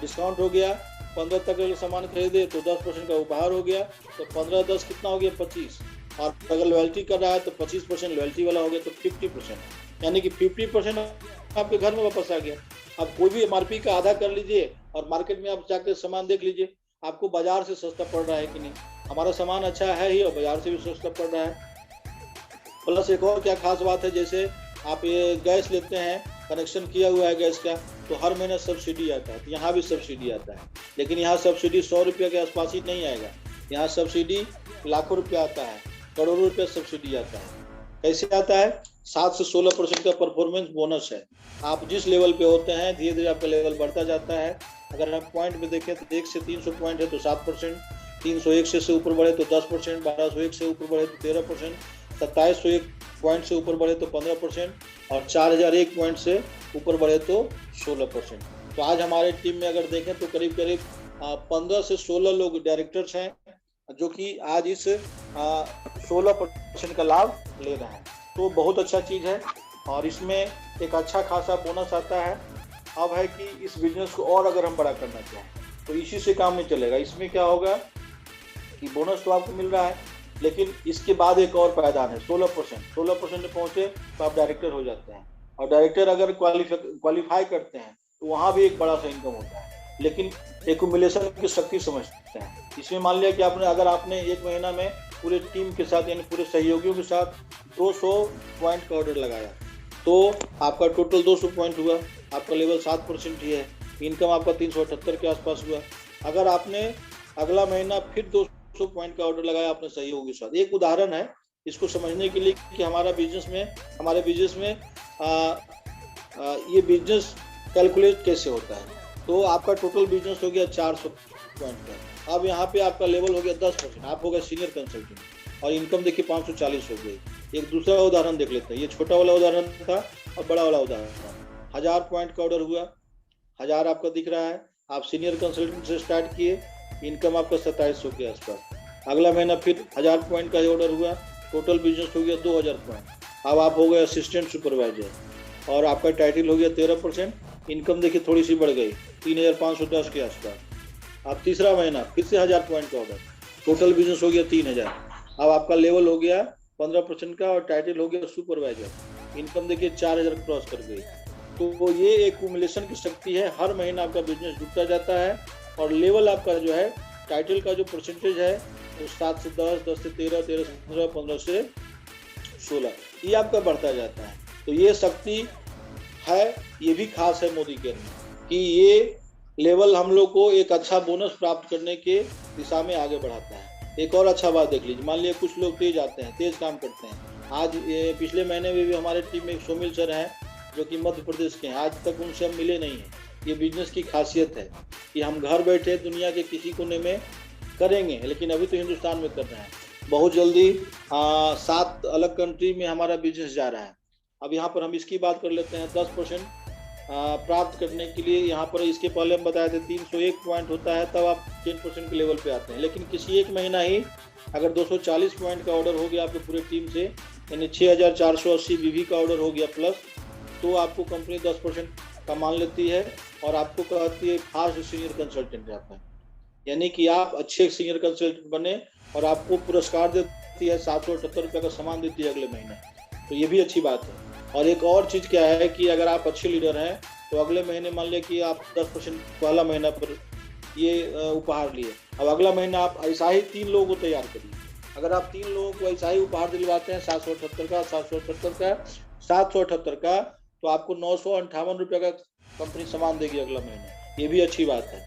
डिस्काउंट हो गया, 15 तक अगर सामान खरीदे तो 10% का उपहार हो गया, तो 15 10 कितना हो गया? 25। और अगर लॉयल्टी कर रहा है तो 25% लॉयल्टी वाला हो गया, तो 50%, यानी कि 50% आपके घर में वापस आ गया। अब कोई भी MRP का आधा कर लीजिए और मार्केट में आप जाकर सामान देख लीजिए, आपको बाजार से सस्ता पड़ रहा है कि नहीं। हमारा सामान अच्छा है ही और बाजार से भी सस्ता पड़ रहा है। प्लस एक और क्या खास बात है, जैसे आप ये गैस लेते हैं, कनेक्शन किया हुआ है गैस का, तो हर महीने सब्सिडी आता है। तो यहाँ भी सब्सिडी आता है, लेकिन यहाँ सब्सिडी 100 रुपये के आसपास ही नहीं आएगा। यहाँ सब्सिडी लाखों रुपया आता है, करोड़ों रुपये सब्सिडी आता है। कैसे आता है? 7 से 16% का परफॉर्मेंस बोनस है। आप जिस लेवल पे होते हैं धीरे धीरे आपका लेवल बढ़ता जाता है। अगर हम पॉइंट में देखें तो 1 से 300 पॉइंट है तो 7%, 301 से ऊपर बढ़े तो 10%, 1201 से ऊपर बढ़े तो 13%, 2701 पॉइंट से ऊपर बढ़े तो 15%, और 4001 पॉइंट से ऊपर बढ़े तो 16%। तो आज हमारे टीम में अगर देखें तो करीब करीब 15 से 16 लोग डायरेक्टर्स हैं जो कि आज इस 16% का लाभ ले रहे हैं। तो बहुत अच्छा चीज़ है, और इसमें एक अच्छा खासा बोनस आता है। अब है कि इस बिजनेस को और अगर हम बड़ा करना चाहें तो इसी से काम नहीं चलेगा। इसमें क्या होगा कि बोनस तो आपको मिल रहा है, लेकिन इसके बाद एक और पायदान है 16% में पहुंचे तो आप डायरेक्टर हो जाते हैं। और डायरेक्टर अगर क्वालिफाई करते हैं तो वहाँ भी एक बड़ा सा इनकम होता है, लेकिन एक्यूमुलेशन की शक्ति समझते हैं। इसमें मान लिया कि अगर आपने एक महीना में पूरे टीम के साथ यानी पूरे सहयोगियों के साथ 200 पॉइंट का ऑर्डर लगाया तो आपका टोटल 200 पॉइंट हुआ, आपका लेवल 7% ही है, इनकम आपका 378 के आसपास हुआ। अगर आपने अगला महीना फिर 200 पॉइंट का ऑर्डर लगाया अपने सहयोगी के साथ, एक उदाहरण है इसको समझने के लिए कि हमारे बिजनेस में ये बिजनेस कैलकुलेट कैसे होता है। तो आपका टोटल बिजनेस हो गया 400 पॉइंट का। अब यहाँ पे आपका लेवल हो गया 10%, आप हो गए सीनियर कंसल्टेंट, और इनकम देखिए 540 हो गई। एक दूसरा उदाहरण देख लेते हैं, ये छोटा वाला उदाहरण था और बड़ा वाला उदाहरण था। 1000 पॉइंट का ऑर्डर हुआ, 1000 आपका दिख रहा है, आप सीनियर कंसल्टेंट से स्टार्ट किए, इनकम आपका 2700 के आसपास। अगला महीना फिर 1000 पॉइंट का ऑर्डर हुआ, टोटल बिजनेस हो गया 2000 पॉइंट। अब आप हो गए असिस्टेंट सुपरवाइजर, और आपका टाइटल हो गया 13%, इनकम देखिए थोड़ी सी बढ़ गई 3510 के आसपास। अब तीसरा महीना फिर से 1000 पॉइंट का ऑर्डर, टोटल बिजनेस हो गया 3000। अब आपका लेवल हो गया 15% का और टाइटल हो गया सुपरवाइजर। इनकम देखिए 4000 क्रॉस कर गई। तो ये एक्यूमुलेशन की शक्ति है, हर महीना आपका बिजनेस जुटता जाता है और लेवल आपका जो है टाइटल का जो परसेंटेज है वो 7 से 10, 10 से 13, 13 से 15, 15 से 16 ये आपका बढ़ता जाता है। तो ये शक्ति है, ये भी खास है मोदी के कि ये लेवल हम लोग को एक अच्छा बोनस प्राप्त करने के दिशा में आगे बढ़ाता है। एक और अच्छा बात देख लीजिए, मान लिया कुछ लोग तेज आते हैं, तेज काम करते हैं। आज पिछले महीने में भी हमारे टीम में एक सोमिल सर हैं जो कि मध्य प्रदेश के हैं, आज तक उनसे हम मिले नहीं हैं। ये बिजनेस की खासियत है कि हम घर बैठे दुनिया के किसी कोने में करेंगे, लेकिन अभी तो हिंदुस्तान में कर रहे हैं। बहुत जल्दी 7 अलग कंट्री में हमारा बिजनेस जा रहा है। अब यहाँ पर हम इसकी बात कर लेते हैं। 10% प्राप्त करने के लिए यहाँ पर इसके पहले हम बताए थे 301 पॉइंट होता है तब आप 10% के लेवल पे आते हैं। लेकिन किसी एक महीना ही अगर 240 पॉइंट का ऑर्डर हो गया आपके पूरे टीम से, यानी 6480 बीवी का ऑर्डर हो गया प्लस, तो आपको कंपनी 10% का मान लेती है और आपको कहती है फास्ट सीनियर कंसल्टेंट आपका, यानी कि आप अच्छे सीनियर कंसल्टेंट बने और आपको पुरस्कार देती है, 778 रुपये का सामान देती है अगले महीने। तो ये भी अच्छी बात है। और एक और चीज़ क्या है कि अगर आप अच्छे लीडर हैं तो अगले महीने मान लिया कि आप 10% पहला महीना पर ये उपहार लिए, अब अगला महीना आप ऐसा ही 3 लोगों को तैयार करिए। अगर आप 3 लोगों को ऐसा ही उपहार दिलवाते हैं 778 का, 778 का, 778 का, तो आपको 958 रुपये का कंपनी सामान देगी अगला महीने। ये भी अच्छी बात है,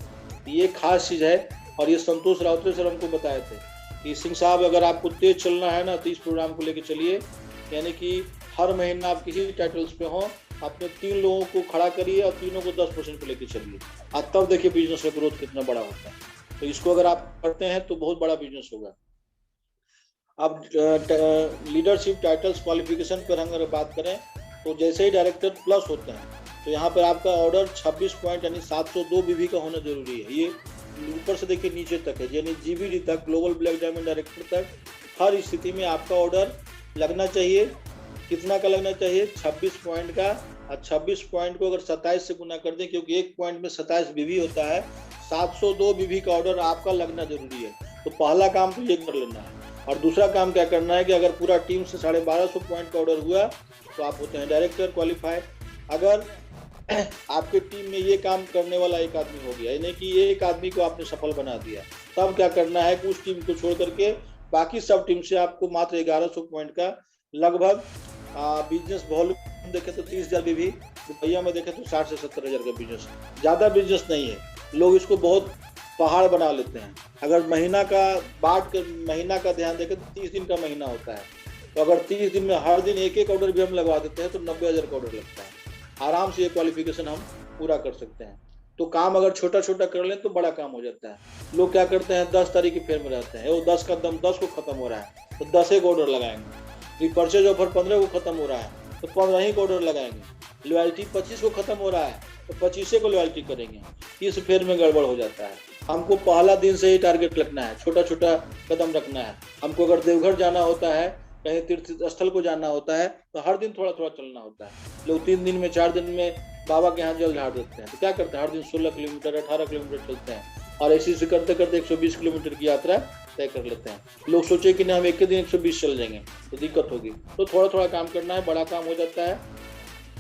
ये खास चीज़ है। और ये संतोष राउतरे सर हमको बताए थे कि सिंह साहब अगर आपको तेज चलना है ना तो इस प्रोग्राम को लेकर चलिए, यानी कि हर महीना आप किसी टाइटल्स पे हों, अपने 3 लोगों को खड़ा करिए और तीनों को 10% पे लेके चलिए। अब तब देखिए बिजनेस का ग्रोथ कितना बड़ा होता है। तो इसको अगर आप करते हैं तो बहुत बड़ा बिजनेस होगा। अब लीडरशिप टाइटल्स क्वालिफिकेशन पर अगर बात करें तो जैसे ही डायरेक्टर प्लस होते हैं तो यहाँ पर आपका ऑर्डर 26 पॉइंट यानी 702 बीवी का होना जरूरी है। ये ऊपर से देखिए नीचे तक है, यानी जीबीडी तक, ग्लोबल ब्लैक डायमंड डायरेक्टर तक, हर स्थिति में आपका ऑर्डर लगना चाहिए। कितना का लगना चाहिए? 26 पॉइंट का। और 26 पॉइंट को अगर 27 से गुना कर दें, क्योंकि एक पॉइंट में 27 बीवी होता है, 702 बीवी का ऑर्डर आपका लगना जरूरी है। तो पहला काम तो ये कर लेना है। और दूसरा काम क्या करना है कि अगर पूरा टीम से 1250 पॉइंट का ऑर्डर हुआ तो आप होते हैं डायरेक्टर क्वालिफाइड। अगर आपके टीम में ये काम करने वाला एक आदमी हो गया, यानी कि एक आदमी को आपने सफल बना दिया, तब क्या करना है कि उस टीम को छोड़ करके बाकी सब टीम से आपको मात्र 1100 पॉइंट का लगभग बिजनेस वॉल्यूम देखें तो 30,000 भी रुपया में देखें तो 60 से 70 हज़ार का बिजनेस, ज़्यादा बिजनेस नहीं है। लोग इसको बहुत पहाड़ बना लेते हैं। अगर महीना का बांट कर महीना का ध्यान देखें तो 30 दिन का महीना होता है, तो अगर 30 दिन में हर दिन एक एक ऑर्डर भी हम लगवा देते हैं तो 90,000 का ऑर्डर लगता है। आराम से ये क्वालिफिकेशन हम पूरा कर सकते हैं। तो काम अगर छोटा छोटा कर लें तो बड़ा काम हो जाता है। लोग क्या करते हैं 10 तारीख की फेयर में रहते हैं, वो 10 का दम 10 को खत्म हो रहा है तो 10 एक ऑर्डर लगाएंगे। रिपर्चेज ऑफर 15 को खत्म हो रहा है तो 15 ही को ऑर्डर लगाएंगे। लॉयल्टी 25 को खत्म हो रहा है तो 25 को लॉयल्टी करेंगे। इस फेयर में गड़बड़ हो जाता है। हमको पहला दिन से ही टारगेट रखना है, छोटा छोटा कदम रखना है। हमको अगर देवघर जाना होता है, कहीं तीर्थ स्थल को जाना होता है तो हर दिन थोड़ा थोड़ा चलना होता है। लोग 3 दिन में 4 दिन में बाबा के यहाँ जल झाड़ देते हैं, तो क्या करते हैं हर दिन 16 किलोमीटर 18 किलोमीटर चलते हैं और ऐसे से करते करते 120 किलोमीटर की यात्रा तय कर लेते हैं। लोग सोचे कि ना हम एक दिन 120 चल जाएंगे तो दिक्कत होगी। तो थोड़ा थोड़ा काम करना है, बड़ा काम हो जाता है।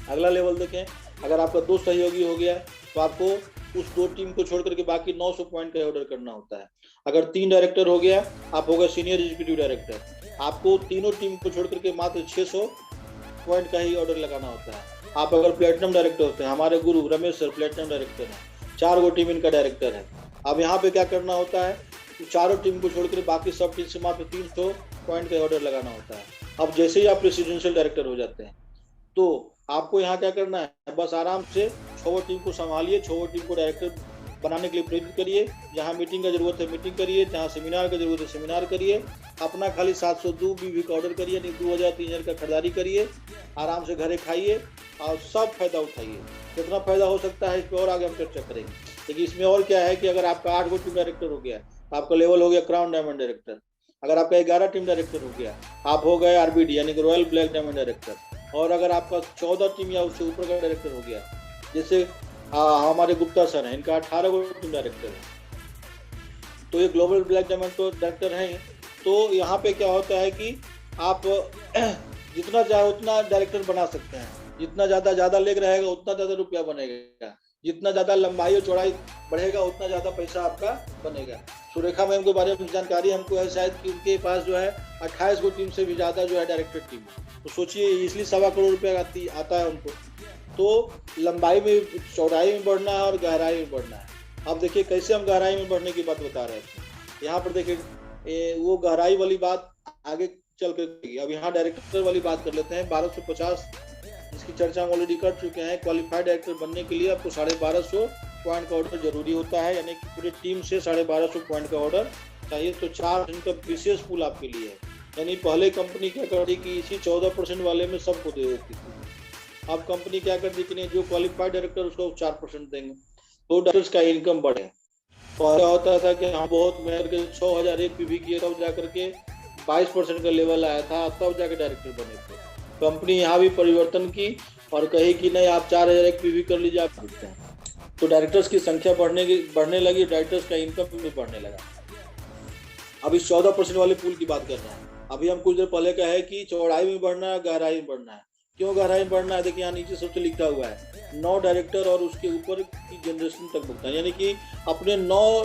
अगला लेवल देखें, अगर आपका 2 सहयोगी हो गया तो आपको उस 2 टीम को छोड़ करके बाकी 900 पॉइंट का ऑर्डर करना होता है। अगर 3 डायरेक्टर हो गया, आप हो गए सीनियर एग्जीक्यूटिव डायरेक्टर, आपको तीनों टीम को छोड़ करके मात्र 600 पॉइंट का ही ऑर्डर लगाना होता है। आप अगर प्लेटिनम डायरेक्टर होते हैं, हमारे गुरु रमेश सर प्लेटिनम डायरेक्टर हैं, 4 गो टीम इनका डायरेक्टर है। अब यहाँ पे क्या करना होता है, चारों टीम को छोड़कर बाकी सब टीम से मात्र 300 पॉइंट का ऑर्डर लगाना होता है। अब जैसे ही आप प्रेसिडेंशियल डायरेक्टर हो जाते हैं तो आपको यहाँ क्या करना है, बस आराम से 6 टीम को संभालिए, 6 टीम को डायरेक्टर बनाने के लिए प्रेरित करिए। जहाँ मीटिंग का जरूरत है मीटिंग करिए, जहाँ सेमिनार का जरूरत है सेमिनार करिए। अपना खाली 702 बीवी का ऑर्डर करिए, नहीं 2000-3000 का खरीदारी करिए। आराम से घरे खाइए और सब फायदा उठाइए। कितना फायदा हो सकता है इस पर और आगे हम चर्चा करेंगे। लेकिन इसमें और क्या है कि अगर आपका 8 गो टीम डायरेक्टर हो गया, आपका लेवल हो गया क्राउन डायमंड डायरेक्टर। अगर आपका 11 टीम डायरेक्टर हो गया, आप हो गए आरबीडी यानी कि रॉयल ब्लैक डायमंड डायरेक्टर। और अगर आपका 14 टीम या उससे ऊपर का डायरेक्टर हो गया, जैसे हमारे गुप्ता सर हैं, इनका 18 गो टीम डायरेक्टर है। तो ये ग्लोबल ब्लैक डायमंड तो डायरेक्टर हैं। तो यहाँ पे क्या होता है कि आप जितना चाहे उतना डायरेक्टर बना सकते हैं, जितना ज़्यादा लेग रहेगा उतना ज़्यादा रुपया बनेगा, जितना ज़्यादा लंबाई और चौड़ाई बढ़ेगा उतना ज़्यादा पैसा आपका बनेगा। सुरेखा मैम के बारे में जानकारी हमको है शायद कि उनके पास जो है 28 गो टीम से भी ज़्यादा जो है डायरेक्टर टीम, तो सोचिए इसलिए 1.25 करोड़ रुपया आता है उनको। तो लंबाई में, चौड़ाई में बढ़ना है और गहराई में बढ़ना है। अब देखिए कैसे हम गहराई में बढ़ने की बात बता रहे थे, यहाँ पर देखिए वो गहराई वाली बात आगे चल कर। अब यहाँ डायरेक्टर वाली बात कर लेते हैं। 1250 इसकी चर्चा हम ऑलरेडी कर चुके हैं। क्वालिफाइड डायरेक्टर बनने के लिए आपको 1250 पॉइंट का ऑर्डर जरूरी होता है, यानी कि पूरी टीम से 1250 पॉइंट का ऑर्डर चाहिए। तो 4 इनका विशेष पूल आपके लिए है, यानी पहले कंपनी क्या कर दी कि इसी 14% वाले में सबको दे देती थी। अब कंपनी क्या कर दी कि नहीं, जो क्वालिफाइड डायरेक्टर उसको 4% देंगे, तो डायरेक्टर्स का इनकम बढ़े। पहले होता था कि हम बहुत मेहनत के 6000 एक पीवी किए तब जाकर के 22% का लेवल आया था, तब जाके डायरेक्टर बने थे। कंपनी यहाँ भी परिवर्तन की और कही कि नहीं आप 4000 एक पीवी कर लीजिए, आप करते हैं। तो डायरेक्टर्स की संख्या बढ़ने लगी, डायरेक्टर्स का इनकम भी बढ़ने लगा। अब इस 14% वाले पूल की बात कर रहे हैं। अभी हम कुछ देर पहले का है कि चौड़ाई में बढ़ना है, गहराई में बढ़ना है। क्यों गहराई में बढ़ना है, देखिए यहाँ नीचे सबसे लिखा हुआ है 9 डायरेक्टर और उसके ऊपर की जनरेशन तक भुगतान, यानी कि अपने 9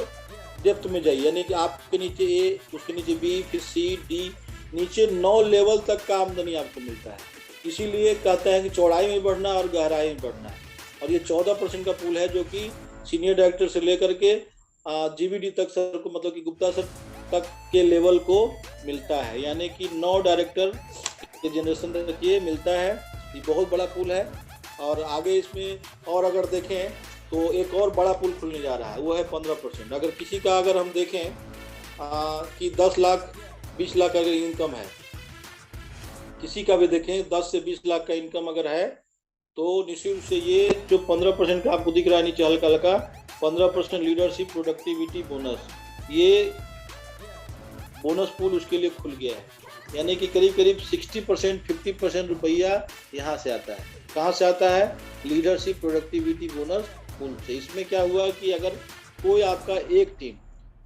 डेप्थ में जाइए, यानी कि आपके नीचे ए, उसके नीचे बी, फिर सी, डी, नीचे 9 लेवल तक का आमदनी आपको मिलता है। इसीलिए कहते हैं कि चौड़ाई में बढ़ना और गहराई में बढ़ना है। और ये 14% का पूल है जो कि सीनियर डायरेक्टर से लेकर के जीबीडी तक सर को, मतलब कि गुप्ता सर तक के लेवल को मिलता है, यानी कि 9 डायरेक्टर के जनरेशन तक ये मिलता है। ये बहुत बड़ा पूल है। और आगे इसमें और अगर देखें तो एक और बड़ा पूल खुलने जा रहा है, वो है 15%। अगर किसी का अगर हम देखें कि 10 लाख 20 लाख अगर इनकम है, किसी का भी देखें 10 से 20 लाख का इनकम अगर है, तो निश्चित रूप से ये जो 15% का आपको दिख रहा है नीचे हल्का हल्का 15% लीडरशिप प्रोडक्टिविटी बोनस, ये बोनस पूल उसके लिए खुल गया है। यानी कि करीब 60% 50% रुपया यहाँ से आता है। कहाँ से आता है? लीडरशिप प्रोडक्टिविटी बोनस पूल से। इसमें क्या हुआ कि अगर कोई आपका एक टीम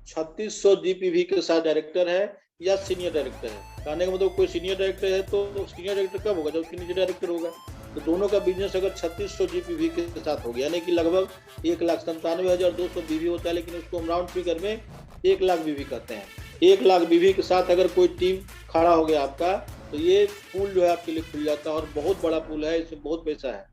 3600 जीपीवी के साथ डायरेक्टर है या सीनियर डायरेक्टर है, कहने का मतलब कोई सीनियर डायरेक्टर है तो सीनियर डायरेक्टर कब होगा? जब उसके नीचे डायरेक्टर होगा। तो दोनों का बिजनेस अगर 3600 जीपीवी के साथ हो गया, यानी कि लगभग 1,97,200 बीवी होता है, लेकिन उसको हम राउंड फिगर में 1 लाख बीवी कहते हैं। 1 लाख बीवी के साथ अगर कोई टीम खड़ा हो गया आपका, तो ये पूल जो है आपके लिए खुल जाता है और बहुत बड़ा पूल है, इसमें बहुत पैसा है।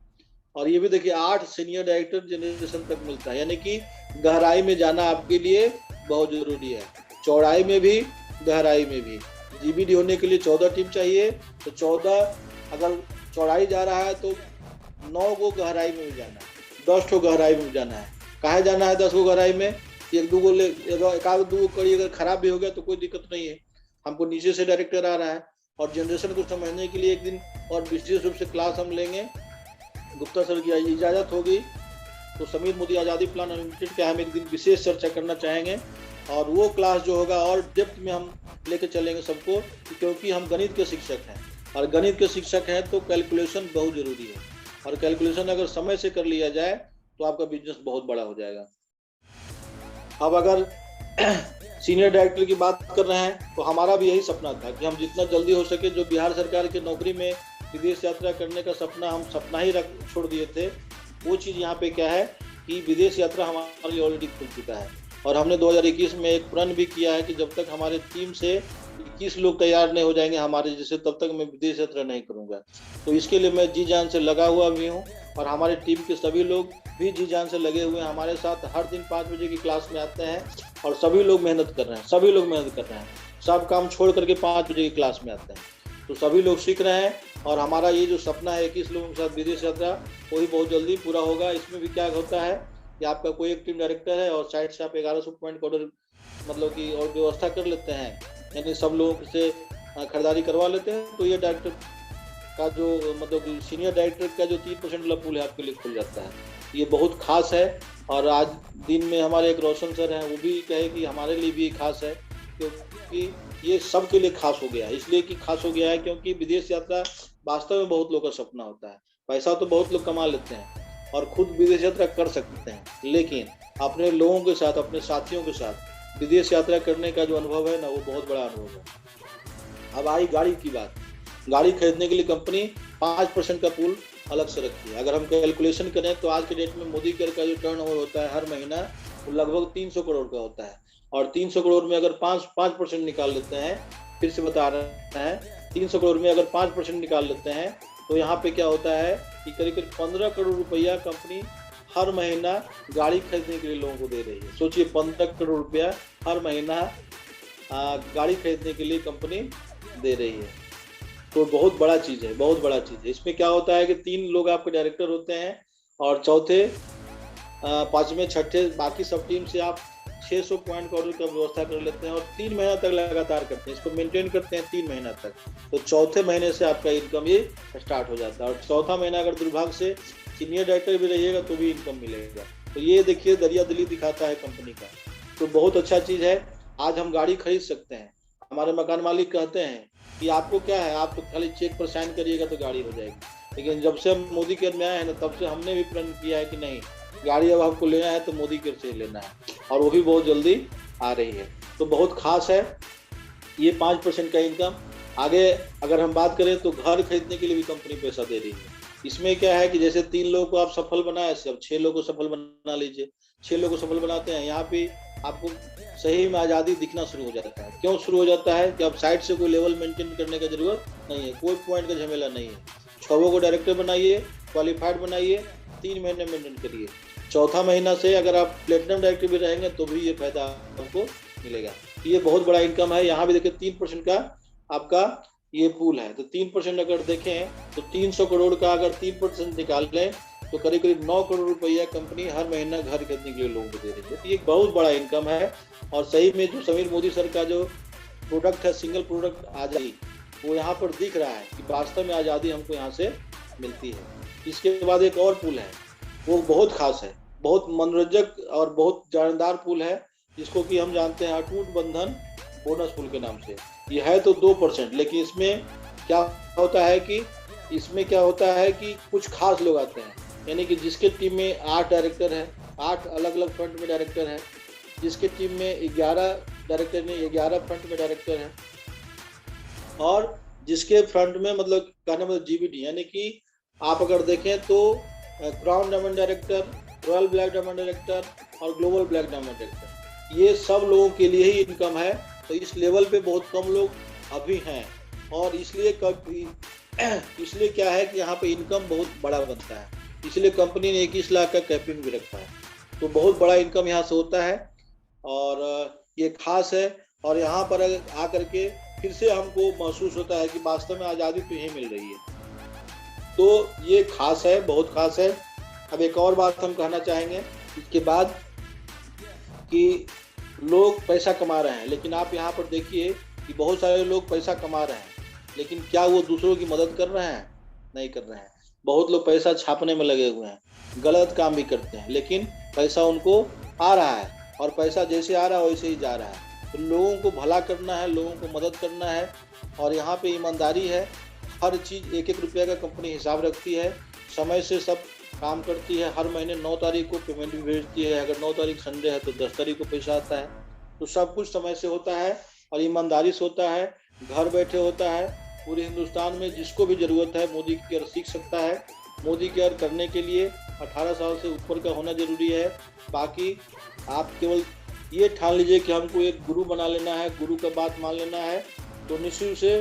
और ये भी देखिए 8 सीनियर डायरेक्टर जनरेशन तक मिलता है, यानी कि गहराई में जाना आपके लिए बहुत जरूरी है, चौड़ाई में भी गहराई में भी। जीबीडी होने के लिए 14 टीम चाहिए, तो 14 अगर चौड़ाई जा रहा है तो 9 को गहराई में भी जाना है, 10 को गहराई में जाना है। कहाँ जाना है 10 को गहराई में? एक आध दो कड़ी अगर खराब भी हो गया तो कोई दिक्कत नहीं है, हमको नीचे से डायरेक्टर आ रहा है। और जनरेशन को समझने के लिए एक दिन और विशेष रूप से क्लास हम लेंगे, गुप्ता सर की इजाज़त होगी तो समीर मोदी आज़ादी प्लान अनलिमिटेड के हम एक दिन विशेष चर्चा करना चाहेंगे। और वो क्लास जो होगा और डेप्थ में हम लेकर चलेंगे सबको, क्योंकि हम गणित के शिक्षक हैं और गणित के शिक्षक हैं तो कैलकुलेशन बहुत ज़रूरी है। और कैलकुलेशन अगर समय से कर लिया जाए तो आपका बिजनेस बहुत बड़ा हो जाएगा। अब अगर सीनियर डायरेक्टर की बात कर रहे हैं तो हमारा भी यही सपना था कि हम जितना जल्दी हो सके, जो बिहार सरकार की नौकरी में विदेश यात्रा करने का सपना हम सपना ही छोड़ दिए थे, वो चीज़ यहाँ पे क्या है कि विदेश यात्रा हमारे लिए ऑलरेडी खुल चुका है। और हमने 2021 में एक प्रण भी किया है कि जब तक हमारे टीम से 21 लोग तैयार नहीं हो जाएंगे हमारे जैसे, तब तक मैं विदेश यात्रा नहीं करूँगा। तो इसके लिए मैं जी जान से लगा हुआ भी हूँ और हमारे टीम के सभी लोग भी जी जान से लगे हुए हैं। हमारे साथ हर दिन 5 बजे की क्लास में आते हैं और सभी लोग मेहनत कर रहे हैं, सभी लोग मेहनत कर रहे हैं, सब काम छोड़ करके 5 बजे की क्लास में आते हैं। तो सभी लोग सीख रहे हैं और हमारा ये जो सपना है 21 लोगों के साथ विदेश यात्रा, वही बहुत जल्दी पूरा होगा। इसमें भी क्या होता है कि आपका कोई एक टीम डायरेक्टर है और साइड से आप 1100 पॉइंट का ऑर्डर मतलब कि और व्यवस्था कर लेते हैं, यानी सब लोगों से खरीदारी करवा लेते हैं, तो ये डायरेक्टर का जो मतलब कि सीनियर डायरेक्टर का जो 3% वाला पूल है आपके लिए खुल जाता है। ये बहुत खास है। और आज दिन में हमारे एक रोशन सर हैं, वो भी कहे कि हमारे लिए भी खास है, क्योंकि ये सबके लिए खास हो गया है। इसलिए कि खास हो गया है क्योंकि विदेश यात्रा वास्तव में बहुत लोगों का सपना होता है। पैसा तो बहुत लोग कमा लेते हैं और खुद विदेश यात्रा कर सकते हैं, लेकिन अपने लोगों के साथ, अपने साथियों के साथ विदेश यात्रा करने का जो अनुभव है ना, वो बहुत बड़ा अनुभव है। अब आई गाड़ी की बात। गाड़ी खरीदने के लिए कंपनी 5% का पूल अलग से रखी है। अगर हम कैलकुलेशन करें तो आज के डेट में मोदी केयर का जो टर्नओवर होता है हर महीना, वो लगभग 300 करोड़ का होता है। और 300 करोड़ में अगर 5% निकाल लेते हैं, फिर से बता रहे हैं, 300 करोड़ में अगर 5% निकाल लेते हैं तो यहाँ पे क्या होता है कि करीब 15 करोड़ रुपया कंपनी हर महीना गाड़ी खरीदने के लिए लोगों को दे रही है। सोचिए, 15 करोड़ रुपया हर महीना गाड़ी खरीदने के लिए कंपनी दे रही है। तो बहुत बड़ा चीज़ है, बहुत बड़ा चीज़ है। इसमें क्या होता है कि 3 लोग आपके डायरेक्टर होते हैं और चौथे, पांचवें, छठे, बाकी सब टीम से आप 600 पॉइंट का ऑर्डर का व्यवस्था कर लेते हैं और 3 महीना तक लगातार करते हैं। इसको मेंटेन करते हैं 3 महीना तक। तो चौथे महीने से आपका इनकम ये स्टार्ट हो जाता है। और चौथा महीना अगर दुर्भाग्य से सीनियर डायरेक्टर भी रहिएगा तो भी इनकम मिलेगा। तो ये देखिए, दरिया दिली दिखाता है कंपनी का। तो बहुत अच्छा चीज़ है। आज हम गाड़ी खरीद सकते हैं। हमारे मकान मालिक कहते हैं कि आपको क्या है, आप तो खाली चेक पर साइन करिएगा तो गाड़ी हो जाएगी। लेकिन जब से हम मोदी केयर में आए हैं ना, तब से हमने भी प्रण किया है कि नहीं, गाड़ी अब हमको लेना है तो मोदी केयर से लेना है, और वो भी बहुत जल्दी आ रही है। तो बहुत खास है ये 5% का इनकम। आगे अगर हम बात करें तो घर खरीदने के लिए भी कंपनी पैसा दे रही है। इसमें क्या है कि जैसे 3 लोगों को आप सफल बनाए, अब 6 लोगों को सफल बना लीजिए। 6 लोगों को सफल बनाते हैं, यहाँ पे आपको सही में आज़ादी दिखना शुरू हो जाता है। क्यों शुरू हो जाता है कि अब साइड से कोई लेवल मेंटेन करने का जरूरत नहीं है, कोई पॉइंट का झमेला नहीं है। 6 को डायरेक्टर बनाइए, क्वालिफाइड बनाइए, 3 महीने मेंटेन करिए। चौथा महीना से अगर आप प्लेटिनम डायरेक्टर भी रहेंगे तो भी ये फायदा आपको मिलेगा। ये बहुत बड़ा इनकम है। यहाँ भी देखिए 3% का आपका ये पूल है। तो 3% अगर देखें तो 300 करोड़ का अगर 3% निकाल लें तो करीब 9 करोड़ रुपया कंपनी हर महीना घर खरीदने के लिए लोगों को दे रही है। तो ये बहुत बड़ा इनकम है। और सही में जो समीर मोदी सर का जो प्रोडक्ट है, सिंगल प्रोडक्ट आज़ादी, वो यहाँ पर दिख रहा है कि वास्तव में आज़ादी हमको यहाँ से मिलती है। इसके बाद एक और पुल है, वो बहुत खास है, बहुत मनोरंजक और बहुत जानदार पुल है, जिसको कि हम जानते हैं अटूट बंधन बोनस पुल के नाम से। ये है तो 2%, लेकिन इसमें क्या होता है कि कुछ खास लोग आते हैं। यानी कि जिसके टीम में 8 डायरेक्टर हैं, 8 अलग अलग फ्रंट में डायरेक्टर हैं, जिसके टीम में 11 डायरेक्टर ने 11 फ्रंट में डायरेक्टर हैं, और जिसके फ्रंट में मतलब कहने मतलब जीबीडी, यानी कि आप अगर देखें तो crown diamond director, royal black diamond director और ग्लोबल ब्लैक डायमंड डायरेक्टर, ये सब लोगों के लिए ही इनकम है। तो इस लेवल पे बहुत कम लोग अभी हैं, और इसलिए क्या है कि यहाँ पे इनकम बहुत बड़ा बनता है। इसलिए कंपनी ने 21 लाख का कैपिंग भी रखा है। तो बहुत बड़ा इनकम यहाँ से होता है और ये खास है। और यहाँ पर आकर के फिर से हमको महसूस होता है कि वास्तव में आज़ादी तो यहीं मिल रही है। तो ये खास है, बहुत खास है। अब एक और बात हम कहना चाहेंगे इसके बाद कि लोग पैसा कमा रहे हैं, लेकिन आप यहाँ पर देखिए कि बहुत सारे लोग पैसा कमा रहे हैं, लेकिन क्या वो दूसरों की मदद कर रहे हैं? नहीं कर रहे हैं। बहुत लोग पैसा छापने में लगे हुए हैं, गलत काम भी करते हैं, लेकिन पैसा उनको आ रहा है, और पैसा जैसे आ रहा है वैसे ही जा रहा है। तो लोगों को भला करना है, लोगों को मदद करना है, और यहाँ पे ईमानदारी है। हर चीज़ 1-1 रुपये का कंपनी हिसाब रखती है, समय से सब काम करती है। हर महीने 9 तारीख को पेमेंट भी भेजती है। अगर 9 तारीख संडे है तो 10 तारीख को पैसा आता है। तो सब कुछ समय से होता है और ईमानदारी से होता है, घर बैठे होता है। पूरे हिंदुस्तान में जिसको भी ज़रूरत है मोदी केयर सीख सकता है। मोदी केयर करने के लिए 18 साल से ऊपर का होना जरूरी है। बाकी आप केवल ये ठान लीजिए कि हमको एक गुरु बना लेना है, गुरु का बात मान लेना है, तो निश्चित से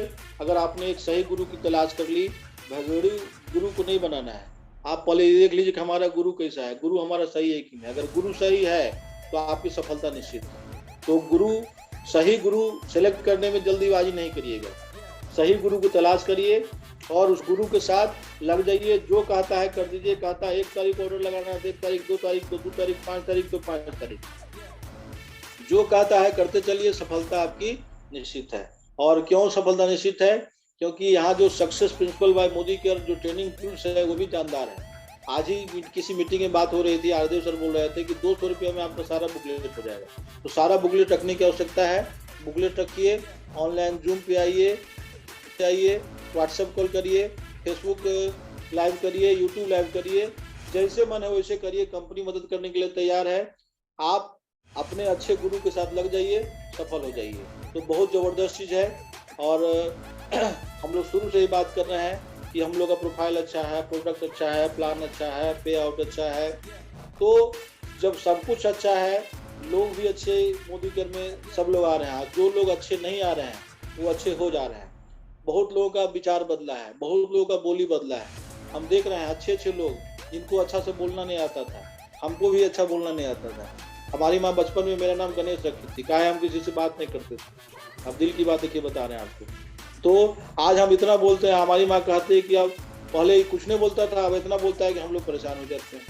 अगर आपने एक सही गुरु की तलाश कर ली, भगोड़े गुरु को नहीं बनाना है। आप पहले देख लीजिए कि हमारा गुरु कैसा है, गुरु हमारा सही है कि नहीं। अगर गुरु सही है तो आपकी सफलता निश्चित है। तो सही गुरु सेलेक्ट करने में जल्दीबाजी नहीं करिएगा, सही गुरु को तलाश करिए और उस गुरु के साथ लग जाइए। जो कहता है कर दीजिए। कहता है 1 तारीख ऑर्डर लगाना है, 1 तारीख, 2 तारीख तो 2 तारीख, 5 तारीख तो 5 तारीख, जो कहता है करते चलिए, सफलता आपकी निश्चित है। और क्यों सफलता निश्चित है? क्योंकि यहाँ जो success principal bye Modi care जो ट्रेनिंग टूल्स है वो भी जानदार है। आज ही किसी मीटिंग में बात हो रही थी, आरदेव सर बोल रहे थे कि 200 रुपये में आपका सारा बुकलेट हो जाएगा। तो सारा बुकलेट रखने की आवश्यकता है। बुकलेट रखिए, ऑनलाइन जूम पे आइए, व्हाट्सएप कॉल करिए, फेसबुक लाइव करिए, यूट्यूब लाइव करिए, जैसे मन है वैसे करिए। कंपनी मदद करने के लिए तैयार है। आप अपने अच्छे गुरु के साथ लग जाइए, सफल हो जाइए। तो बहुत ज़बरदस्त चीज़ है। और हम लोग शुरू से ही बात कर रहे हैं कि हम लोग का प्रोफाइल अच्छा है, प्रोडक्ट अच्छा है, प्लान अच्छा है, पे आउट अच्छा है। तो जब सब कुछ अच्छा है, लोग भी अच्छे मोदी केयर में सब लोग आ रहे हैं। जो लोग अच्छे नहीं आ रहे हैं वो अच्छे हो जा रहे हैं। बहुत लोगों का विचार बदला है, बहुत लोगों का बोली बदला है। हम देख रहे हैं अच्छे लोग जिनको अच्छा से बोलना नहीं आता था, हमको भी अच्छा बोलना नहीं आता था। हमारी माँ बचपन में मेरा नाम गणेश रखी थी, काहे हम किसी से बात नहीं करते थे। अब दिल की बात देखिए बता रहे हैं आपको। तो आज हम इतना बोलते हैं, हमारी माँ कहती है कि अब पहले कुछ नहीं बोलता था, अब इतना बोलता है कि हम लोग परेशान हो जाते हैं।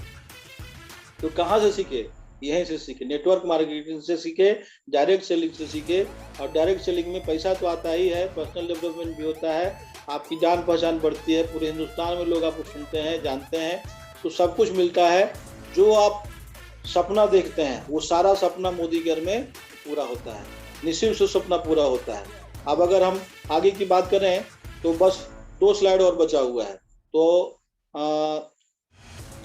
तो कहाँ से सीखे? यहीं से सीखे, नेटवर्क मार्केटिंग से सीखे, डायरेक्ट सेलिंग से सीखे। और डायरेक्ट सेलिंग में पैसा तो आता ही है, पर्सनल डेवलपमेंट भी होता है, आपकी जान पहचान बढ़ती है, पूरे हिंदुस्तान में लोग आपको सुनते हैं, जानते हैं। तो सब कुछ मिलता है। जो आप सपना देखते हैं वो सारा सपना मोदी केयर में पूरा होता है, निश्चित से सपना पूरा होता है। अब अगर हम आगे की बात करें तो बस 2 स्लाइड और बचा हुआ है। तो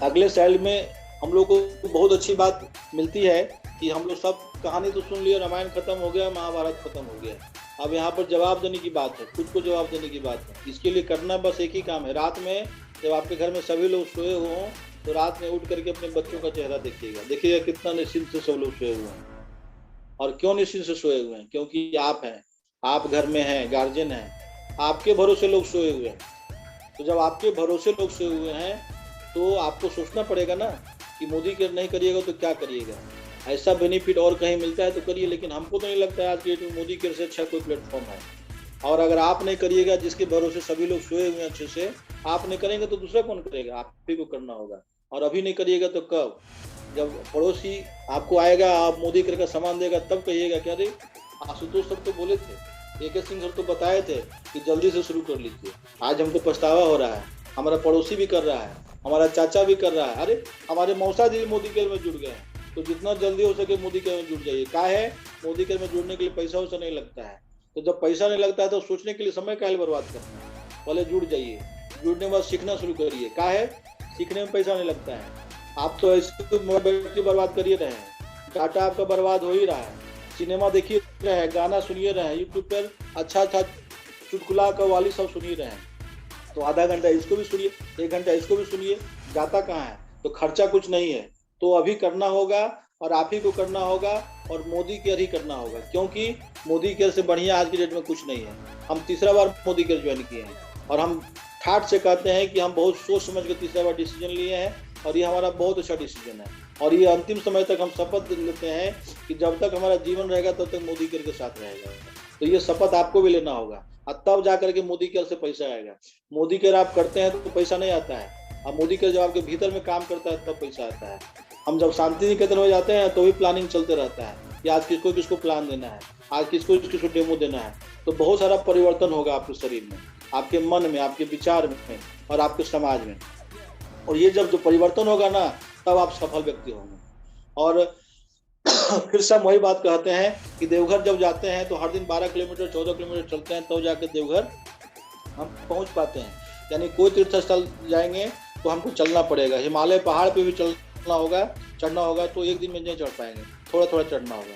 अगले स्लाइड में हम लोग को बहुत अच्छी बात मिलती है कि हम लोग सब कहानी तो सुन लिए, रामायण खत्म हो गया, महाभारत खत्म हो गया। अब यहाँ पर जवाब देने की बात है, खुद को जवाब देने की बात है। इसके लिए करना बस एक ही काम है। रात में जब आपके घर में सभी लोग सोए हुए हों तो रात में उठ करके अपने बच्चों का चेहरा देखिएगा कितना निश्चिंत से सब लोग सोए हुए हैं। और क्यों निश्चिंत से सोए हुए हैं? क्योंकि आप हैं, आप घर में हैं, गार्जियन हैं, आपके भरोसे लोग सोए हुए हैं। तो जब आपके भरोसे लोग सोए हुए हैं तो आपको सोचना पड़ेगा ना कि मोदी केयर नहीं करिएगा तो क्या करिएगा। ऐसा बेनिफिट और कहीं मिलता है तो करिए, लेकिन हमको तो नहीं लगता है आज के डेट में मोदी केयर से अच्छा कोई प्लेटफॉर्म है। और अगर आप नहीं करिएगा, जिसके भरोसे सभी लोग सोए हुए हैं अच्छे से, आप नहीं करेंगे तो दूसरा कौन करेगा? आप ही को करना होगा। और अभी नहीं करिएगा तो कब? जब पड़ोसी आपको आएगा, आप मोदी केयर का सामान देगा, तब कहिएगा क्या रे आशुतोष सर तो बोले थे, AK सिंह सर तो बताए थे कि जल्दी से शुरू कर लीजिए। आज हमको पछतावा हो रहा है, हमारा पड़ोसी भी कर रहा है, हमारा चाचा भी कर रहा है। अरे हमारे मौसा जी मोदी केयर में जुड़ गए हैं। तो जितना जल्दी हो सके मोदी केयर में जुड़ जाइए। क्या है, मोदी केयर में जुड़ने के लिए पैसा वैसा नहीं लगता है। तो जब पैसा नहीं लगता है तो सोचने के लिए समय काहे बर्बाद करना है? पहले जुड़ जाइए, जुड़ने के बाद सीखना शुरू करिए। क्या है, सीखने में पैसा नहीं लगता है। आप तो ऐसे बैटरी बर्बाद करिए रहे हैं, डाटा आपका बर्बाद हो ही रहा है। सिनेमा देखिए रहे हैं, गाना सुनिए रहे हैं, यूट्यूब पर अच्छा चुटकुला कव्वाली सब सुनिए रहे हैं। तो आधा घंटा इसको भी सुनिए, 1 घंटा इसको भी सुनिए, जाता कहाँ है? तो खर्चा कुछ नहीं है। तो अभी करना होगा और आप ही को करना होगा और मोदी केयर ही करना होगा, क्योंकि मोदी केयर से बढ़िया आज की डेट में कुछ नहीं है। हम तीसरा बार मोदी केयर ज्वाइन किए हैं और हम ठाठ से कहते हैं कि हम बहुत सोच समझ के तीसरा बार डिसीजन लिए हैं और ये हमारा बहुत अच्छा डिसीजन है। और ये अंतिम समय तक हम शपथ लेते हैं कि जब तक हमारा जीवन रहेगा तब तक मोदी केयर के साथ रहेगा। तो ये शपथ आपको भी लेना होगा और तब जा करके मोदी केयर से पैसा आएगा। मोदी केयर आप करते हैं तो पैसा नहीं आता है। अब मोदी केयर जब आपके भीतर में काम करता है तब पैसा आता है। हम जब शांति निकेतन में जाते हैं तो भी प्लानिंग चलते रहता है कि आज किसको प्लान देना है, आज किसको डेमो देना है। तो बहुत सारा परिवर्तन होगा आपके शरीर में, आपके मन में, आपके विचार में और आपके समाज में। और ये जब जो परिवर्तन होगा ना, तब आप सफल व्यक्ति होंगे। और फिर सब वही बात कहते हैं कि देवघर जब जाते हैं तो हर दिन 12 किलोमीटर 14 किलोमीटर चलते हैं, तब जाकर देवघर हम पहुंच पाते हैं। यानी कोई तीर्थ स्थल जाएंगे तो हमको चलना पड़ेगा, हिमालय पहाड़ पे भी चलना होगा, चढ़ना होगा, तो एक दिन में नहीं चढ़ पाएंगे, थोड़ा थोड़ा चढ़ना होगा।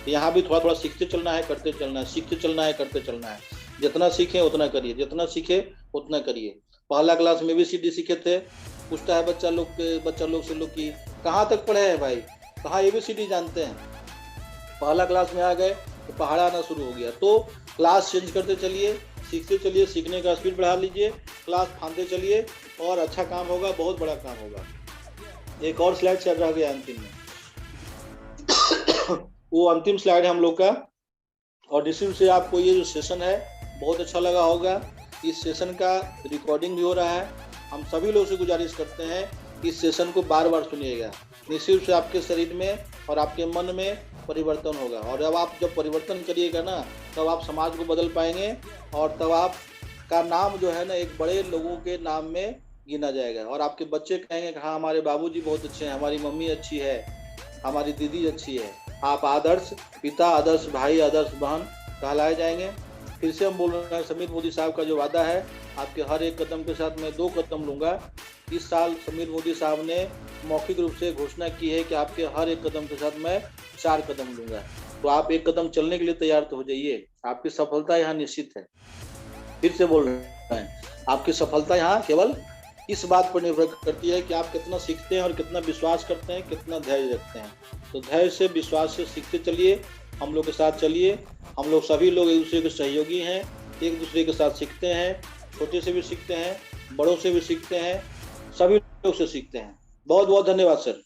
यहाँ भी थोड़ा थोड़ा सीखते चलना है, करते चलना है, सीखते चलना है, करते चलना है। जितना सीखें उतना करिए, जितना सीखे उतना करिए। पहला क्लास में ABCD सीखे थे, पूछता है बच्चा लोग से लोग कि कहाँ तक पढ़े हैं भाई, कहाँ ABCD जानते हैं। पहला क्लास में आ गए तो पहाड़ आना शुरू हो गया। तो क्लास चेंज करते चलिए, सीखते चलिए, सीखने का स्पीड बढ़ा लीजिए, क्लास फांदते चलिए और अच्छा काम होगा, बहुत बड़ा काम होगा। एक और स्लाइड चल रहा गया अंतिम में वो अंतिम स्लाइड है हम लोग का। और निश्चित से आपको ये जो सेशन है बहुत अच्छा लगा होगा। इस सेशन का रिकॉर्डिंग भी हो रहा है। हम सभी लोगों से गुजारिश करते हैं कि इस सेशन को बार बार सुनिएगा। निश्चित से आपके शरीर में और आपके मन में परिवर्तन होगा। और जब परिवर्तन करिएगा ना, तब आप समाज को बदल पाएंगे और तब आपका नाम जो है ना एक बड़े लोगों के नाम में गिना जाएगा। और आपके बच्चे कहेंगे कि हाँ हमारे बाबूजी बहुत अच्छे हैं, हमारी मम्मी अच्छी है, हमारी दीदी अच्छी है। आप आदर्श पिता, आदर्श भाई, आदर्श बहन कहलाए जाएंगे। फिर से हम बोल रहे हैं, समीर मोदी साहब का जो वादा है आपके हर एक कदम के साथ मैं 2 कदम लूंगा। इस साल समीर मोदी साहब ने मौखिक रूप से घोषणा की है कि आपके हर एक कदम के साथ मैं 4 कदम लूंगा। तो आप 1 कदम चलने के लिए तैयार तो हो जाइए, आपकी सफलता यहाँ निश्चित है। फिर से बोल रहे हैं, आपकी सफलता यहाँ केवल इस बात पर निर्भर करती है कि आप कितना सीखते हैं और कितना विश्वास करते हैं, कितना धैर्य रखते हैं। तो धैर्य से, विश्वास से सीखते चलिए, हम लोग के साथ चलिए। हम लोग सभी लोग एक दूसरे के सहयोगी हैं, एक दूसरे के साथ सीखते हैं, छोटे से भी सीखते हैं, बड़ों से भी सीखते हैं, सभी लोग से सीखते हैं। बहुत बहुत धन्यवाद सर।